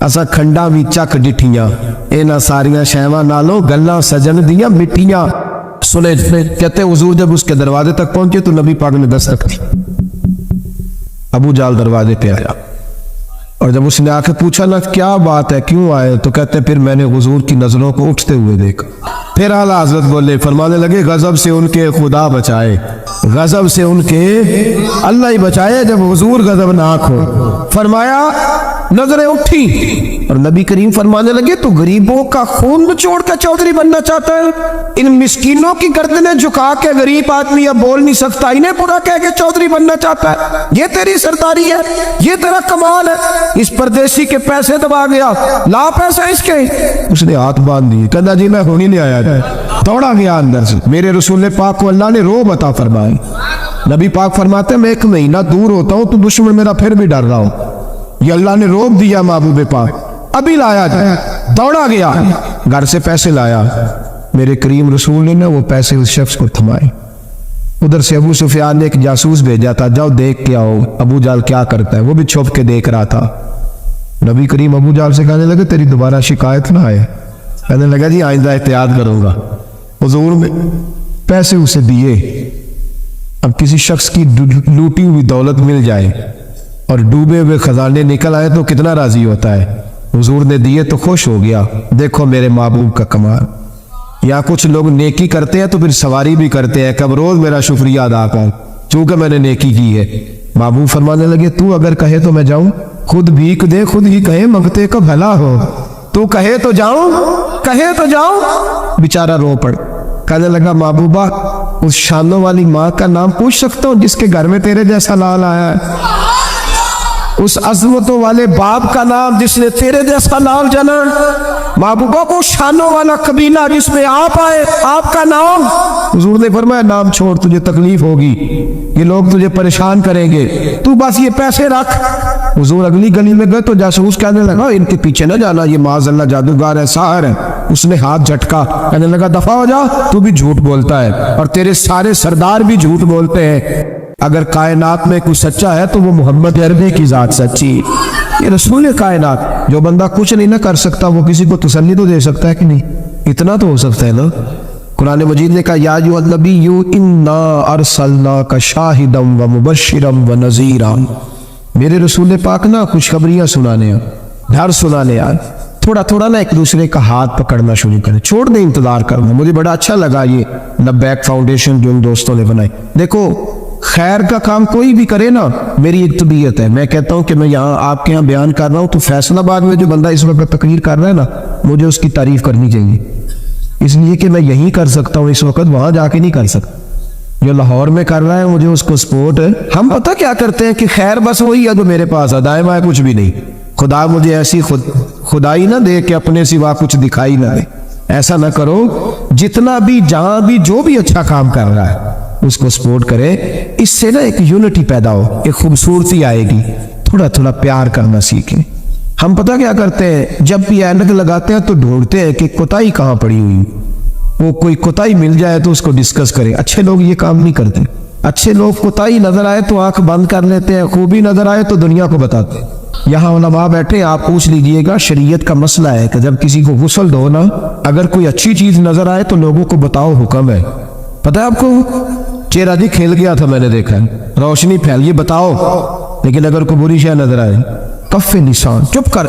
اسا کھنڈا بھی چک ڈٹھیاں اینا ساریاں شہواں نالوں گلاں سجن دیاں مٹیاں. سنے کہتے ہیں حضور جب اس کے دروازے تک پہنچے تو نبی پاک نے دستک دی. ابو جال دروازے پہ آیا اور جب اس نے آ کے پوچھا نا کیا بات ہے کیوں آئے تو کہتے پھر میں نے حضور کی نظروں کو اٹھتے ہوئے دیکھا. پھر اعلی حضرت بولے فرمانے لگے غضب سے ان کے خدا بچائے, غضب سے ان کے اللہ ہی بچائے جب حضور غضبناک ہو. فرمایا نظریں اٹھی اور نبی کریم فرمانے لگے تو غریبوں کا خون نچوڑ کر چودھری بننا چاہتا ہے؟ ان مسکینوں کی گردنیں جھکا کے غریب آدمی اب بول نہیں سکتا, انہیں پورا کہہ کے چودھری بننا چاہتا ہے؟ یہ تیری سرداری ہے, یہ تیرا کمال ہے. اس پردیسی کے پیسے دبا گیا, لا پیسے اس کے. اس نے ہاتھ باندھ دیے, کہنا جی میں ہونی نہیں آیا. دوڑا گیا اندر سے. میرے رسول پاک کو اللہ نے روب عطا فرمائی. نبی پاک فرماتے ہیں میں 1 مہینہ دور ہوتا ہوں تو دشمن میرا پھر بھی ڈر رہا ہوں. یہ اللہ نے روب دیا محبوب پاک. ابھی لایا جائے, دوڑا گیا گھر سے پیسے لایا. میرے کریم رسول نے نا وہ پیسے اس شخص کو تھمائے. ادھر سے ابو سفیان نے ایک جاسوس بھیجا تھا, جاؤ دیکھ کے آؤ ابو جال کیا کرتا ہے. وہ بھی چھپ کے دیکھ رہا تھا. نبی کریم ابو جال سے کہنے لگے تیری دوبارہ شکایت نہ آئے. کہنے لگا جی آئندہ احتیاط کروں گا. حضور میں پیسے اسے دیے. اب کسی شخص کی لوٹی ہوئی دولت مل جائے اور ڈوبے ہوئے خزانے نکل آئے تو کتنا راضی ہوتا ہے. حضور نے دیے تو خوش ہو گیا. دیکھو میرے محبوب کا کمال. یا کچھ لوگ نیکی کرتے ہیں تو پھر سواری بھی کرتے ہیں, کب روز میرا شکریہ ادا کر چونکہ میں نے نیکی کی ہے. محبوب فرمانے لگے تو اگر کہے تو میں جاؤں. خود بھیک دے خود ہی کہے منگتے کا بھلا ہو. تو کہے تو جاؤں, کہے تو جاؤں. بیچارہ رو پڑ. کہنے لگا محبوبہ اس شانوں والی ماں کا نام پوچھ سکتا ہوں جس کے گھر میں تیرے جیسا لال آیا ہے؟ اس عظمتوں والے باپ کا نام جس نے تیرے جیسا لال جنا؟ محبوبہ کو شانوں والا قبیلہ جس میں آپ آئے, آپ کا نام؟ حضور نے فرمایا نام چھوڑ, تجھے تکلیف ہوگی, یہ لوگ تجھے پریشان کریں گے, تو بس یہ پیسے رکھ. حضور اگلی گلی میں گئے تو جاسوس کہنے لگا ان کے پیچھے نہ جانا, یہ معاذ اللہ جادوگر ہے, ساحر ہے. اس نے ہاتھ جھٹکا, کہنے لگا دفع ہو جا, تو بھی جھوٹ بولتا ہے اور تیرے سارے سردار بھی جھوٹ بولتے ہیں. اگر کائنات میں کوئی سچا ہے تو وہ محمد عربی کی ذات سچی. یہ رسول کائنات. جو بندہ کچھ نہیں نہ کر سکتا وہ کسی کو تسلی تو دے سکتا ہے کہ نہیں؟ اتنا تو ہو سکتا ہے نا. قرآن مجید نے کہا یا ایھا النبی انا ارسلناک شاہدا ومبشرا ونذیرا. میرے رسول پاک نا خوشخبریاں سنانے ہیں, ڈر سنانے ہیں. تھوڑا تھوڑا نا ایک دوسرے کا ہاتھ پکڑنا شروع کریں, چھوڑ دیں انتظار کرنا. مجھے بڑا اچھا لگا یہ لبیک فاؤنڈیشن جو ان دوستوں نے بنائی. دیکھو خیر کا کام کوئی بھی کرے نا, میری ایک طبیعت ہے, میں کہتا ہوں کہ میں یہاں آپ کے یہاں بیان کر رہا ہوں تو فیصل آباد میں جو بندہ اس وقت تقریر کر رہا ہے نا مجھے اس کی تعریف کرنی چاہیے, اس لیے کہ میں یہی کر سکتا ہوں اس وقت, وہاں جا کے نہیں کر سکتا. جو لاہور میں کر رہا ہے مجھے اس کو سپورٹ ہے. ہم پتہ کیا کرتے ہیں کہ خیر بس وہی ہے جو میرے پاس ہے, دائیں بائیں کچھ بھی نہیں. خدا مجھے ایسی خدائی نہ دے کہ اپنے سوا کچھ دکھائی نہ دے. ایسا نہ کرو, جتنا بھی جہاں بھی جو بھی اچھا کام کر رہا ہے اس کو سپورٹ کرے. اس سے نا ایک یونٹی پیدا ہو, ایک خوبصورتی آئے گی. تھوڑا تھوڑا پیار کرنا سیکھیں. ہم پتہ کیا کرتے ہیں, جب بھی اینک لگاتے ہیں تو ڈھونڈتے ہیں کہ کوتاہی کہاں پڑی ہوئی. وہ کوئی کوتاہی مل جائے تو اس کو ڈسکس کریں. اچھے لوگ یہ کام نہیں کرتے. اچھے لوگ کوتاہی نظر آئے تو آنکھ بند کر لیتے ہیں, خوبی نظر آئے تو دنیا کو بتاتے ہیں. یہاں علماء بیٹھے, آپ پوچھ لیجئے گا, شریعت کا مسئلہ ہے کہ جب کسی کو غسل دو نا, اگر کوئی اچھی چیز نظر آئے تو لوگوں کو بتاؤ, حکم ہے. پتہ ہے آپ کو, چہرہ جی کھیل گیا تھا میں نے دیکھا, روشنی پھیل, یہ بتاؤ. لیکن اگر کوئی بری شے نظر آئے, کف لسان, چپ کر.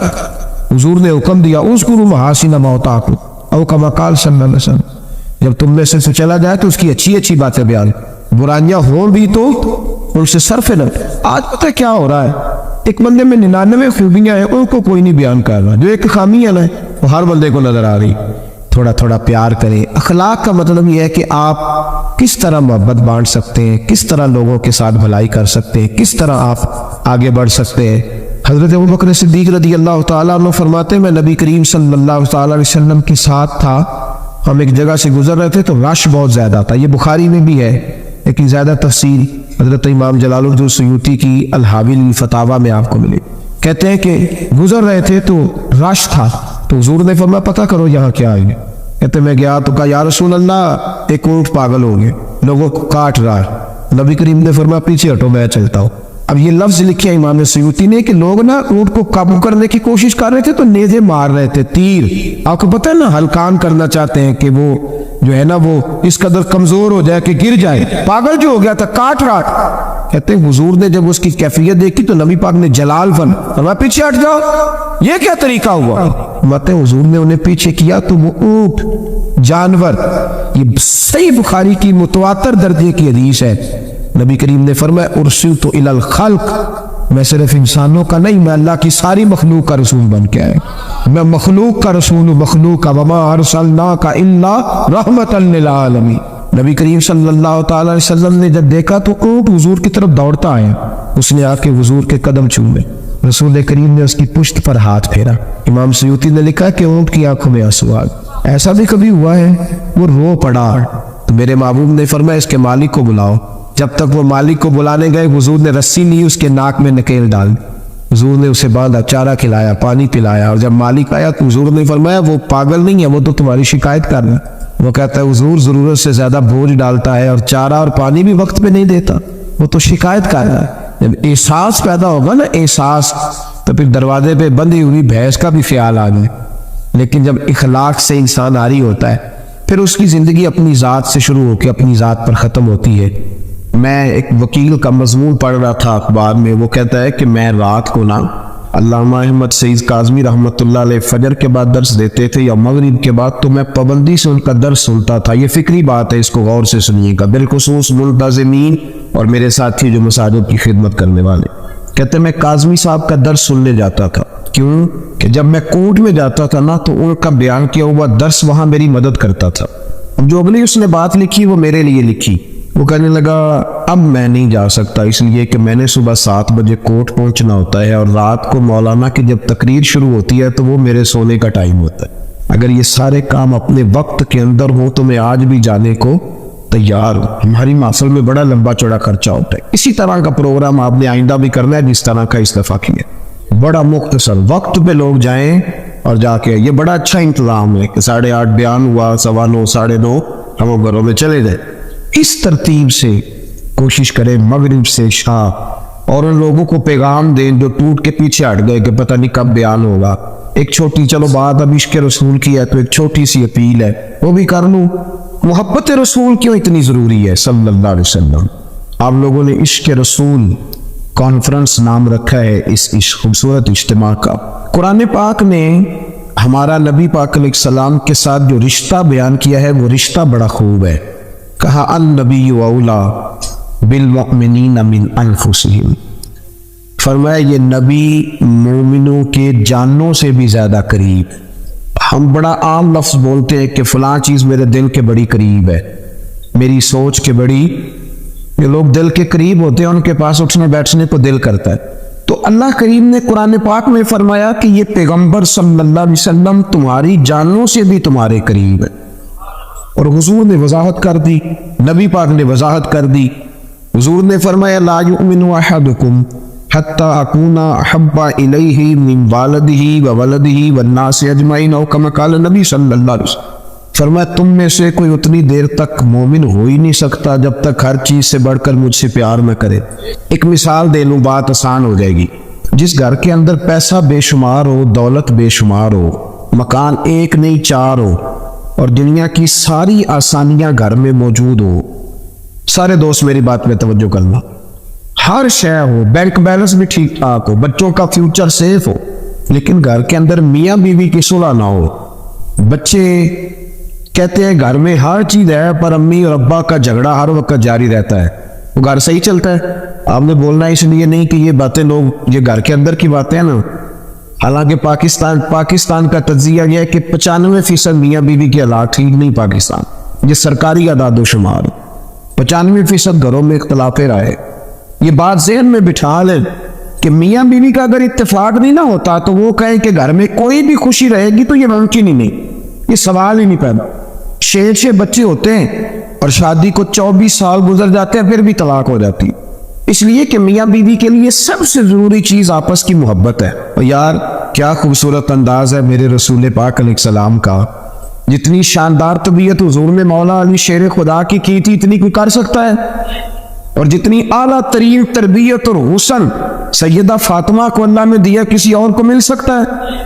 حضور نے حکم دیا اذکروا محاسن موتاکم او کما قال صلی اللہ علیہ وسلم. جب تم میں سے چلا جائے تو اس کی اچھی اچھی باتیں بیان, برائیاں ہوں بھی تو ان سے صرف نہ. آج پتہ کیا ہو رہا ہے, ایک بندے میں 99 خوبیاں ہیں, ان کو کوئی نہیں بیان کر رہا. جو ایک خامی ہے نا وہ ہر بندے کو نظر آ رہی. تھوڑا تھوڑا پیار کریں. اخلاق کا مطلب یہ ہے کہ آپ کس طرح محبت بانٹ سکتے ہیں, کس طرح لوگوں کے ساتھ بھلائی کر سکتے ہیں, کس طرح آپ آگے بڑھ سکتے ہیں. حضرت ابوبکر صدیق رضی اللہ تعالیٰ عنہ فرماتے ہیں میں نبی کریم صلی اللہ تعالیٰ علیہ وسلم کے ساتھ تھا, ہم ایک جگہ سے گزر رہے تھے تو رش بہت زیادہ تھا. یہ بخاری میں بھی ہے لیکن زیادہ تفصیل حضرت امام جلال الدین سیوطی کی الحاوی الفتاوی میں آپ کو ملے. کہتے ہیں کہ گزر رہے تھے تو رش تھا, تو حضور نے فرمایا پتہ کرو یہاں کیا ہے. کہتے میں گیا تو کہا یا رسول اللہ ایک اونٹ پاگل ہو گئے, لوگوں کو کاٹ رہا ہے. نبی کریم نے فرمایا پیچھے ہٹو میں چلتا ہوں. اب یہ لفظ لکھے امام سیوطی نے کہ لوگ نا اونٹ کو قابو کرنے کی کوشش کر رہے تھے تو نیزے مار رہے تھے، تیر، آپ کو پتہ ہے نا، ہلکان کرنا چاہتے ہیں کہ وہ جو ہے نا وہ اس قدر کمزور ہو جائے کہ گر جائے، پاگل جو ہو گیا تھا کاٹ راٹ۔ کہتے ہیں حضور نے جب اس کی کیفیت دیکھی تو نبی پاک نے جلال فرمایا پیچھے ہٹ جاؤ، یہ کیا طریقہ ہوا؟ مت حضور نے انہیں پیچھے کیا تو وہ اونٹ، جانور، یہ صحیح بخاری کی متواتر درجے کی حدیث ہے، نبی کریم نے فرمایا ارسلت الی الخلق، میں صرف انسانوں کا نہیں، میں اللہ کی ساری مخلوق کا رسول بن کے آیا، میں مخلوق کا رسول ہوں، مخلوق کا، وما ارسلناک الا رحمۃ للعالمین۔ نبی کریم صلی اللہ تعالی علیہ وسلم نے جب دیکھا تو اونٹ حضور کی طرف دوڑتا آیا، اس نے آ کے حضور کے قدم چومے، رسول کریم نے اس کی پشت پر ہاتھ پھیرا۔ امام سیوطی نے لکھا کہ اونٹ کی آنکھوں میں آنسو آ گئے۔ ایسا بھی کبھی ہوا ہے وہ رو پڑا تو میرے محبوب نے فرمایا اس کے مالک کو بلاؤ۔ جب تک وہ مالک کو بلانے گئے حضور نے رسی لی، اس کے ناک میں نکیل ڈال دی، حضور نے اسے باندھا، چارہ کھلایا، پانی پلایا، اور جب مالک آیا تو حضور نے فرمایا وہ پاگل نہیں ہے، وہ تو تمہاری شکایت کر رہا ہے۔ وہ کہتا ہے حضور ضرورت سے زیادہ بوجھ ڈالتا ہے اور چارہ اور پانی بھی وقت پہ نہیں دیتا، وہ تو شکایت کر رہا ہے۔ جب احساس پیدا ہوگا نا، احساس، تو پھر دروازے پہ بندھی ہوئی بھینس کا بھی خیال آ جائے، لیکن جب اخلاق سے انسان عاری ہوتا ہے پھر اس کی زندگی اپنی ذات سے شروع ہو کے اپنی ذات پر ختم ہوتی ہے۔ میں ایک وکیل کا مضمون پڑھ رہا تھا اخبار میں، وہ کہتا ہے کہ میں رات کو نا علامہ احمد سعید کاظمی رحمۃ اللہ علیہ فجر کے بعد درس دیتے تھے یا مغرب کے بعد، تو میں پابندی سے ان کا درس سنتا تھا۔ یہ فکری بات ہے، اس کو غور سے سنیے گا، بالخصوص ملتزمین اور میرے ساتھی جو مساجد کی خدمت کرنے والے۔ کہتے میں کاظمی صاحب کا درس سننے جاتا تھا، کیوں کہ جب میں کوٹ میں جاتا تھا نا تو ان کا بیان کیا ہوا درس وہاں میری مدد کرتا تھا۔ جو اگلی اس نے بات لکھی وہ میرے لیے لکھی، وہ کہنے لگا اب میں نہیں جا سکتا، اس لیے کہ میں نے صبح 7 بجے کوٹ پہنچنا ہوتا ہے اور رات کو مولانا کی جب تقریر شروع ہوتی ہے تو وہ میرے سونے کا ٹائم ہوتا ہے۔ اگر یہ سارے کام اپنے وقت کے اندر ہوں تو میں آج بھی جانے کو تیار ہوں۔ ہماری محفل میں بڑا لمبا چوڑا خرچہ ہوتا ہے، اسی طرح کا پروگرام آپ نے آئندہ بھی کرنا ہے جس طرح کا اس دفعہ کیا، بڑا مختصر وقت پہ لوگ جائیں اور جا کے، یہ بڑا اچھا انتظام ہے کہ 8:30 بیان ہوا، 9:15 9:30 ہم گھروں میں چلے جائیں۔ اس ترتیب سے کوشش کریں مغرب سے عشاء، اور ان لوگوں کو پیغام دیں جو ٹوٹ کے پیچھے ہٹ گئے کہ پتہ نہیں کب بیان ہوگا۔ ایک چھوٹی، چلو بات اب عشق رسول کی ہے تو ایک چھوٹی سی اپیل ہے، وہ بھی کر لوں۔ محبت رسول کیوں اتنی ضروری ہے صلی اللہ علیہ وسلم؟ آپ لوگوں نے عشق رسول کانفرنس نام رکھا ہے اس خوبصورت اجتماع کا۔ قرآن پاک نے ہمارا نبی پاک علیہ السلام کے ساتھ جو رشتہ بیان کیا ہے وہ رشتہ بڑا خوب ہے۔ کہا النبی اولا بالمؤمنین من انفسہم، فرمایا یہ نبی مومنوں کے جانوں سے بھی زیادہ قریب۔ ہم بڑا عام لفظ بولتے ہیں کہ فلاں چیز میرے دل کے بڑی قریب ہے، میری سوچ کے بڑی، یہ لوگ دل کے قریب ہوتے ہیں ان کے پاس اٹھنے بیٹھنے کو دل کرتا ہے۔ تو اللہ کریم نے قرآن پاک میں فرمایا کہ یہ پیغمبر صلی اللہ علیہ وسلم تمہاری جانوں سے بھی تمہارے قریب ہے، اور حضور نے وضاحت کر دی، نبی پاک نے وضاحت کر دی۔ حضور نے فرمایا لا یؤمن احدکم حتی اکون احب الیہ من والدہ وولدہ والناس اجمعین، او کما قال نبی صلی اللہ علیہ وسلم، فرمایا تم میں سے کوئی اتنی دیر تک مومن ہو ہی نہیں سکتا جب تک ہر چیز سے بڑھ کر مجھ سے پیار نہ کرے۔ ایک مثال دے لوں، بات آسان ہو جائے گی۔ جس گھر کے اندر پیسہ بے شمار ہو، دولت بے شمار ہو، مکان ایک نہیں 4 ہو، اور دنیا کی ساری آسانیاں گھر میں موجود ہو، سارے دوست میری بات میں توجہ کرنا، ہر شے ہو، بینک بیلنس بھی ٹھیک ٹھاک ہو، بچوں کا فیوچر سیف ہو، لیکن گھر کے اندر میاں بیوی کی صلح نہ ہو، بچے کہتے ہیں گھر میں ہر چیز ہے پر امی اور ابا کا جھگڑا ہر وقت جاری رہتا ہے، وہ گھر صحیح چلتا ہے؟ آپ نے بولنا اس لیے نہیں کہ یہ باتیں لوگ، یہ گھر کے اندر کی باتیں ہیں نا، حالانکہ پاکستان کا تجزیہ یہ ہے کہ 95% میاں بیوی کے حالات ٹھیک نہیں۔ پاکستان یہ سرکاری اعداد و شمار، 95% گھروں میں اختلاف رائے۔ یہ بات ذہن میں بٹھا لیں کہ میاں بیوی کا اگر اتفاق نہیں نہ ہوتا تو وہ کہیں کہ گھر میں کوئی بھی خوشی رہے گی تو یہ ممکن ہی نہیں، یہ سوال ہی نہیں پیدا۔ 6 بچے ہوتے ہیں اور شادی کو 24 سال گزر جاتے ہیں پھر بھی طلاق ہو جاتی، اس لیے کہ میاں بیوی کے لیے سب سے ضروری چیز آپس کی محبت ہے۔ اور یار کیا خوبصورت انداز ہے میرے رسول پاک علیہ السلام کا، جتنی شاندار طبیعت حضور نے مولا علی شیر خدا کی تھی اتنی کوئی کر سکتا ہے؟ اور جتنی اعلیٰ ترین تربیت اور حسن سیدہ فاطمہ کو اللہ نے دیا کسی اور کو مل سکتا ہے؟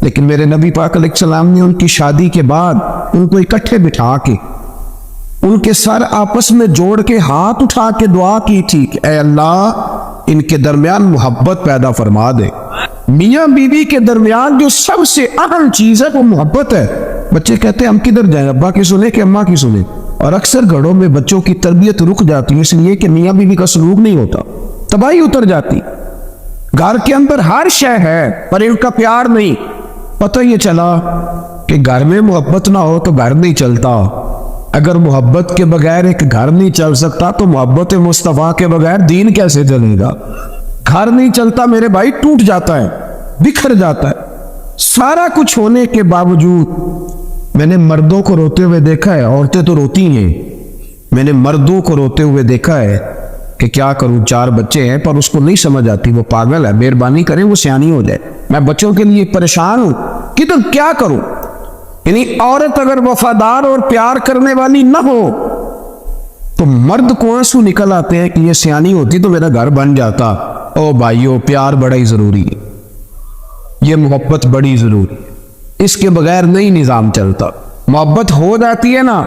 لیکن میرے نبی پاک علیہ السلام نے ان کی شادی کے بعد ان کو اکٹھے بٹھا کے ان کے سر آپس میں جوڑ کے ہاتھ اٹھا کے دعا کی تھی کہ اے اللہ ان کے درمیان محبت پیدا فرما دے۔ میاں بیوی کے درمیان جو سب سے اہم چیز ہے وہ محبت ہے۔ بچے کہتے ہیں ہم کدھر جائیں، ابا کی سنیں کہ اماں کی سنیں؟ اور اکثر گھروں میں بچوں کی تربیت رک جاتی ہے اس لیے کہ میاں بیوی کا سلوک نہیں ہوتا، تباہی اتر جاتی۔ گھر کے اندر ہر شے ہے پر ان کا پیار نہیں۔ پتہ یہ چلا کہ گھر میں محبت نہ ہو تو گھر نہیں چلتا۔ اگر محبت کے بغیر ایک گھر نہیں چل سکتا تو محبت مصطفیٰ کے بغیر دین کیسے چلے گا؟ گھر نہیں چلتا میرے بھائی، ٹوٹ جاتا ہے، بکھر جاتا ہے۔ سارا کچھ ہونے کے باوجود میں نے مردوں کو روتے ہوئے دیکھا ہے، عورتیں تو روتی ہیں، میں نے مردوں کو روتے ہوئے دیکھا ہے کہ کیا کروں، 4 بچے ہیں پر اس کو نہیں سمجھ آتی، وہ پاگل ہے، مہربانی کریں وہ سیانی ہو جائے، میں بچوں کے لیے پریشان ہوں کہ تو کیا کروں۔ یعنی عورت اگر وفادار اور پیار کرنے والی نہ ہو تو مرد کو آنسو نکل آتے ہیں کہ یہ سیانی ہوتی تو میرا گھر بن جاتا۔ او بھائیو، پیار بڑا ہی ضروری ہے، یہ محبت بڑی ضروری ہے، اس کے بغیر نہیں نظام چلتا۔ محبت ہو جاتی ہے نا،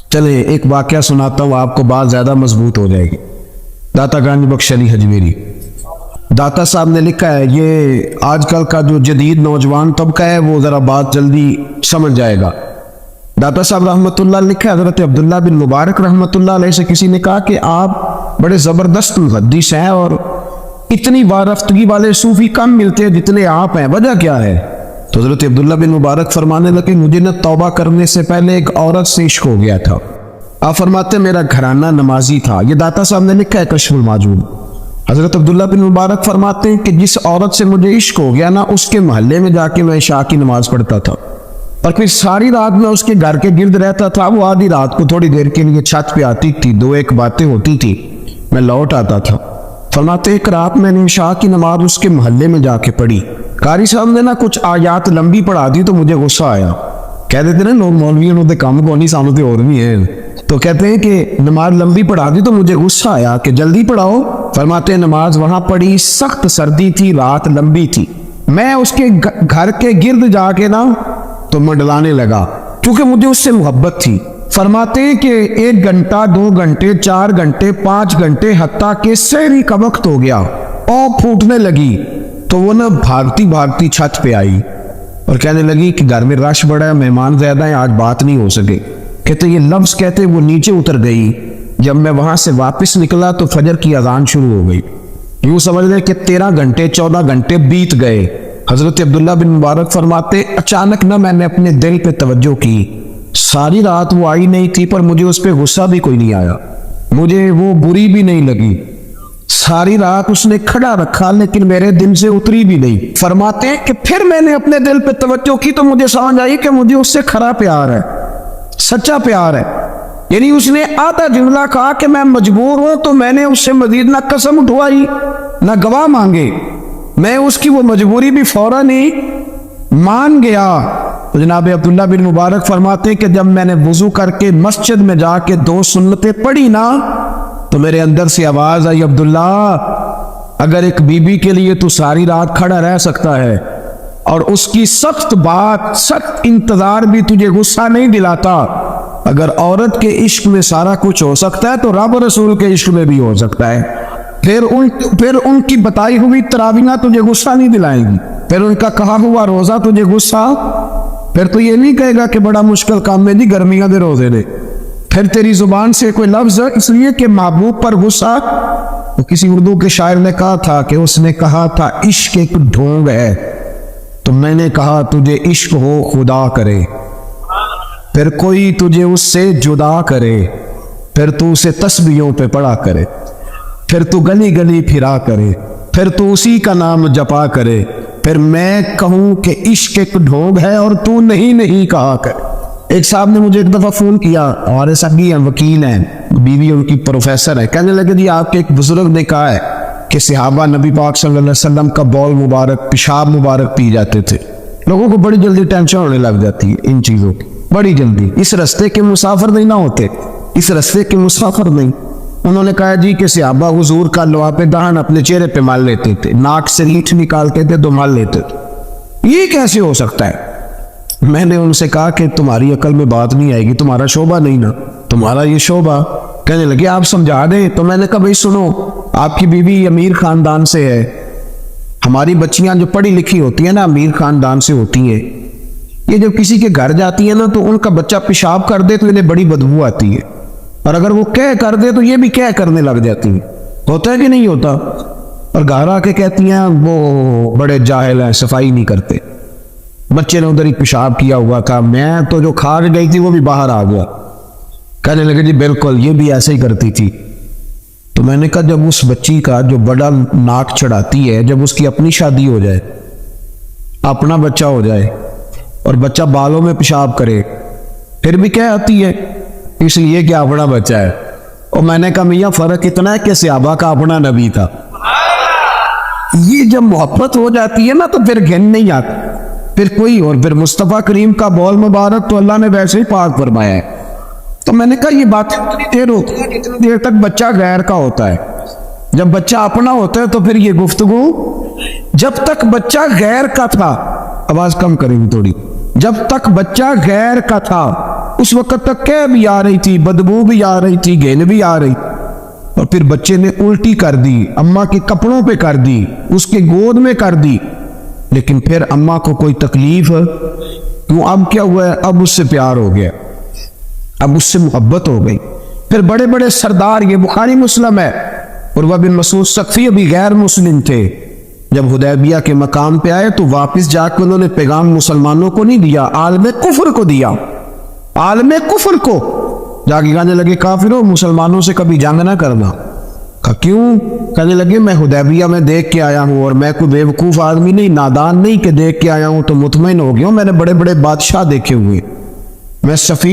چلے ایک واقعہ سناتا ہوں آپ کو، بات زیادہ مضبوط ہو جائے گی۔ داتا گنج بخش علی حجویری داتا صاحب نے لکھا ہے، یہ آج کل کا جو جدید نوجوان طبقہ ہے وہ ذرا بات جلدی سمجھ جائے گا۔ داتا صاحب رحمۃ اللہ لکھا ہے، حضرت عبداللہ بن مبارک رحمۃ اللہ علیہ سے کسی نے کہا کہ آپ بڑے زبردست محدث ہیں اور اتنی وارفتگی والے صوفی کم ملتے ہیں جتنے آپ ہیں، وجہ کیا ہے؟ تو حضرت عبداللہ بن مبارک فرمانے لگے، مجھے نہ توبہ کرنے سے پہلے ایک عورت سے عشق ہو گیا تھا۔ آپ فرماتے میرا گھرانہ نمازی تھا۔ یہ داتا صاحب نے لکھا ہے کشف الماجون۔ حضرت عبداللہ بن مبارک فرماتے ہیں کہ جس عورت سے مجھے عشق ہو گیا نا، اس کے محلے میں جا کے میں عشاء کی نماز پڑھتا تھا اور پھر ساری رات میں اس کے گھر کے گرد رہتا تھا۔ وہ آدھی رات کو تھوڑی دیر کے لیے چھت پہ آتی تھی، 2-1 باتیں ہوتی تھی، میں لوٹ آتا تھا۔ فرماتے ایک رات میں نے عشاء کی نماز اس کے محلے میں جا کے پڑھی، قاری صاحب نے نا کچھ آیات لمبی پڑھا دی تو مجھے غصہ آیا۔ کہہ دیتے نا لوگ مولویوں نے کام کو نہیں سامنے اور بھی ہیں، تو کہتے ہیں کہ نماز لمبی پڑھا دی تو مجھے غصہ آیا کہ جلدی پڑھاؤ۔ فرماتے نماز وہاں پڑھی، سخت سردی تھی، رات لمبی تھی، میں اس کے گھر کے گرد جا کے نا تو منڈلانے لگا کیونکہ مجھے اس سے محبت تھی۔ فرماتے ہیں کہ 1 گھنٹہ 2 گھنٹے 4 گھنٹے 5 گھنٹے حتیٰ کہ سحری کا وقت ہو گیا اور پھوٹنے لگی تو وہ نا بھاگتی بھاگتی چھت پہ آئی اور کہنے لگی کہ گھر میں رش بڑا ہے، مہمان زیادہ ہیں، آج بات نہیں ہو سکے۔ کہتے یہ لفظ کہتے وہ نیچے اتر گئی۔ جب میں وہاں سے واپس نکلا تو فجر کی اذان شروع ہو گئی۔ یوں سمجھ لیں کہ 13 گھنٹے 14 گھنٹے بیت گئے۔ حضرت عبداللہ بن مبارک فرماتے اچانک نہ میں نے اپنے دل پہ توجہ کی، ساری رات وہ آئی نہیں تھی پر مجھے اس پہ غصہ بھی کوئی نہیں آیا، مجھے وہ بری بھی نہیں لگی، ساری رات اس نے کھڑا رکھا لیکن میرے دل سے اتری بھی نہیں۔ فرماتے ہیں کہ پھر میں نے اپنے دل پہ توجہ کی تو مجھے سمجھ آئی کہ مجھے اس سے کھرا پیار ہے، سچا پیار ہے۔ یعنی اس نے آدھا جملہ کہا کہ میں مجبور ہوں تو میں نے اس سے مزید نہ قسم اٹھوائی نہ گواہ مانگے، میں اس کی وہ مجبوری بھی فوراً ہی مان گیا۔ تو جناب عبداللہ بن مبارک فرماتے ہیں کہ جب میں نے وضو کر کے مسجد میں جا کے 2 سنتیں پڑھی نا تو میرے اندر سے آواز آئی، عبداللہ اگر ایک بیوی کے لیے تو ساری رات کھڑا رہ سکتا ہے اور اس کی سخت بات سخت انتظار بھی تجھے غصہ نہیں دلاتا، اگر عورت کے عشق میں سارا کچھ ہو سکتا ہے تو رب رسول کے عشق میں بھی ہو سکتا ہے۔ پھر ان کی بتائی ہوئی تراویحیں تجھے غصہ نہیں دلائیں گی، پھر ان کا کہا ہوا روزہ تجھے غصہ، پھر تو یہ نہیں کہے گا کہ بڑا مشکل کام ہے جی گرمیاں دے روزے دے، پھر تیری زبان سے کوئی لفظ اس لیے کہ محبوب پر غصہ۔ تو کسی اردو کے شاعر نے کہا تھا کہ اس نے کہا تھا عشق ایک ڈھونگ ہے، تو میں نے کہا تجھے عشق ہو خدا کرے، پھر کوئی تجھے اس سے جدا کرے، پھر تو اسے تسبیحوں پہ پڑا کرے، پھر تو گلی گلی پھرا کرے، پھر تو اسی کا نام جپا کرے، پھر میں کہوں کہ عشق ایک ڈھونگ ہے اور تو نہیں کہا کر۔ ایک صاحب نے مجھے ایک دفعہ فون کیا، ہمارے سگی ہیں، وکیل ہیں، بیوی ان کی پروفیسر ہے، کہنے لگے جی آپ کے ایک بزرگ نے کہا ہے کہ صحابہ نبی پاک صلی اللہ علیہ وسلم کا بول مبارک پیشاب مبارک پی جاتے تھے۔ لوگوں کو بڑی جلدی ٹینشن ہونے لگ جاتی ہے ان چیزوں کی، بڑی جلدی۔ اس رستے کے مسافر نہیں نہ ہوتے، اس رستے کے مسافر نہیں، انہوں نے کہا جی کہ صحابہ حضور کا لعاب دہن اپنے چہرے پہ مال لیتے تھے، ناک سے ریٹھ نکالتے تھے تو مال لیتے تھے، یہ کیسے ہو سکتا ہے؟ میں نے ان سے کہا کہ تمہاری عقل میں بات نہیں آئے گی، تمہارا شعبہ نہیں نا، تمہارا یہ شعبہ۔ کہنے لگے آپ سمجھا دیں۔ تو میں نے کہا بھائی سنو، آپ کی بیوی امیر خاندان سے ہے، ہماری بچیاں جو پڑھی لکھی ہوتی ہیں نا امیر خاندان سے ہوتی ہیں، یہ جب کسی کے گھر جاتی ہیں نا تو ان کا بچہ پیشاب کر دے تو انہیں بڑی بدبو آتی ہے، اور اگر وہ کہہ کر دے تو یہ بھی کہہ کرنے لگ جاتی ہیں۔ ہوتا ہے کہ نہیں ہوتا؟ اور گھر آ کے کہتی ہیں وہ بڑے جاہل ہیں، صفائی نہیں کرتے، بچے نے ادھر ہی پیشاب کیا ہوا تھا، میں تو جو کھا کے گئی تھی وہ بھی باہر آ گیا۔ کہنے لگے جی بالکل یہ بھی ایسے ہی کرتی تھی۔ تو میں نے کہا جب اس بچی کا جو بڑا ناک چڑھاتی ہے، جب اس کی اپنی شادی ہو جائے، اپنا بچہ ہو جائے اور بچہ بالوں میں پیشاب کرے، پھر بھی کیا آتی ہے؟ اس لیے کہ اپنا بچہ ہے۔ اور میں نے کہا میاں فرق اتنا ہے کہ صحابہ کا اپنا نبی تھا۔ یہ جب محبت ہو جاتی ہے نا تو پھر گھن نہیں آتی، پھر کوئی اور، پھر مصطفیٰ کریم کا بول مبارک تو اللہ نے ویسے ہی پاک فرمایا ہے۔ تو میں نے کہا یہ بات اتنی دیر ہوتی ہے کتنی دیر تک بچہ غیر کا ہوتا ہے، جب بچہ اپنا ہوتا ہے تو پھر یہ گفتگو، جب تک بچہ غیر کا تھا، آواز کم کریں گی تھوڑی، جب تک بچہ غیر کا تھا اس وقت تک کہہ بھی آ رہی تھی، بدبو بھی آ رہی تھی، گھن بھی آ رہی، اور پھر بچے نے الٹی کر دی، اماں کے کپڑوں پہ کر دی، اس کے گود میں کر دی، لیکن پھر اماں کو کوئی تکلیف کیوں؟ اب کیا ہوا ہے؟ اب اس سے پیار ہو گیا، اب اس سے محبت ہو گئی۔ پھر بڑے بڑے سردار، یہ بخاری مسلم ہے، عروہ بن مسعود ثقفی ابھی غیر مسلم تھے، جب حدیبیہ کے مقام پہ آئے تو واپس جا کے انہوں نے پیغام مسلمانوں کو نہیں دیا، عالم کفر کو دیا، عالم کفر کو جا کے کہنے لگے کافروں مسلمانوں سے کبھی جنگ نہ کرنا۔ کہا کیوں؟ کہنے لگے میں حدیبیہ میں دیکھ کے آیا ہوں، اور میں کوئی بیوقوف آدمی نہیں، نادان نہیں کہ دیکھ کے آیا ہوں تو مطمئن ہو گیا ہوں، میں نے بڑے بڑے بادشاہ دیکھے ہوئے، میں سفیر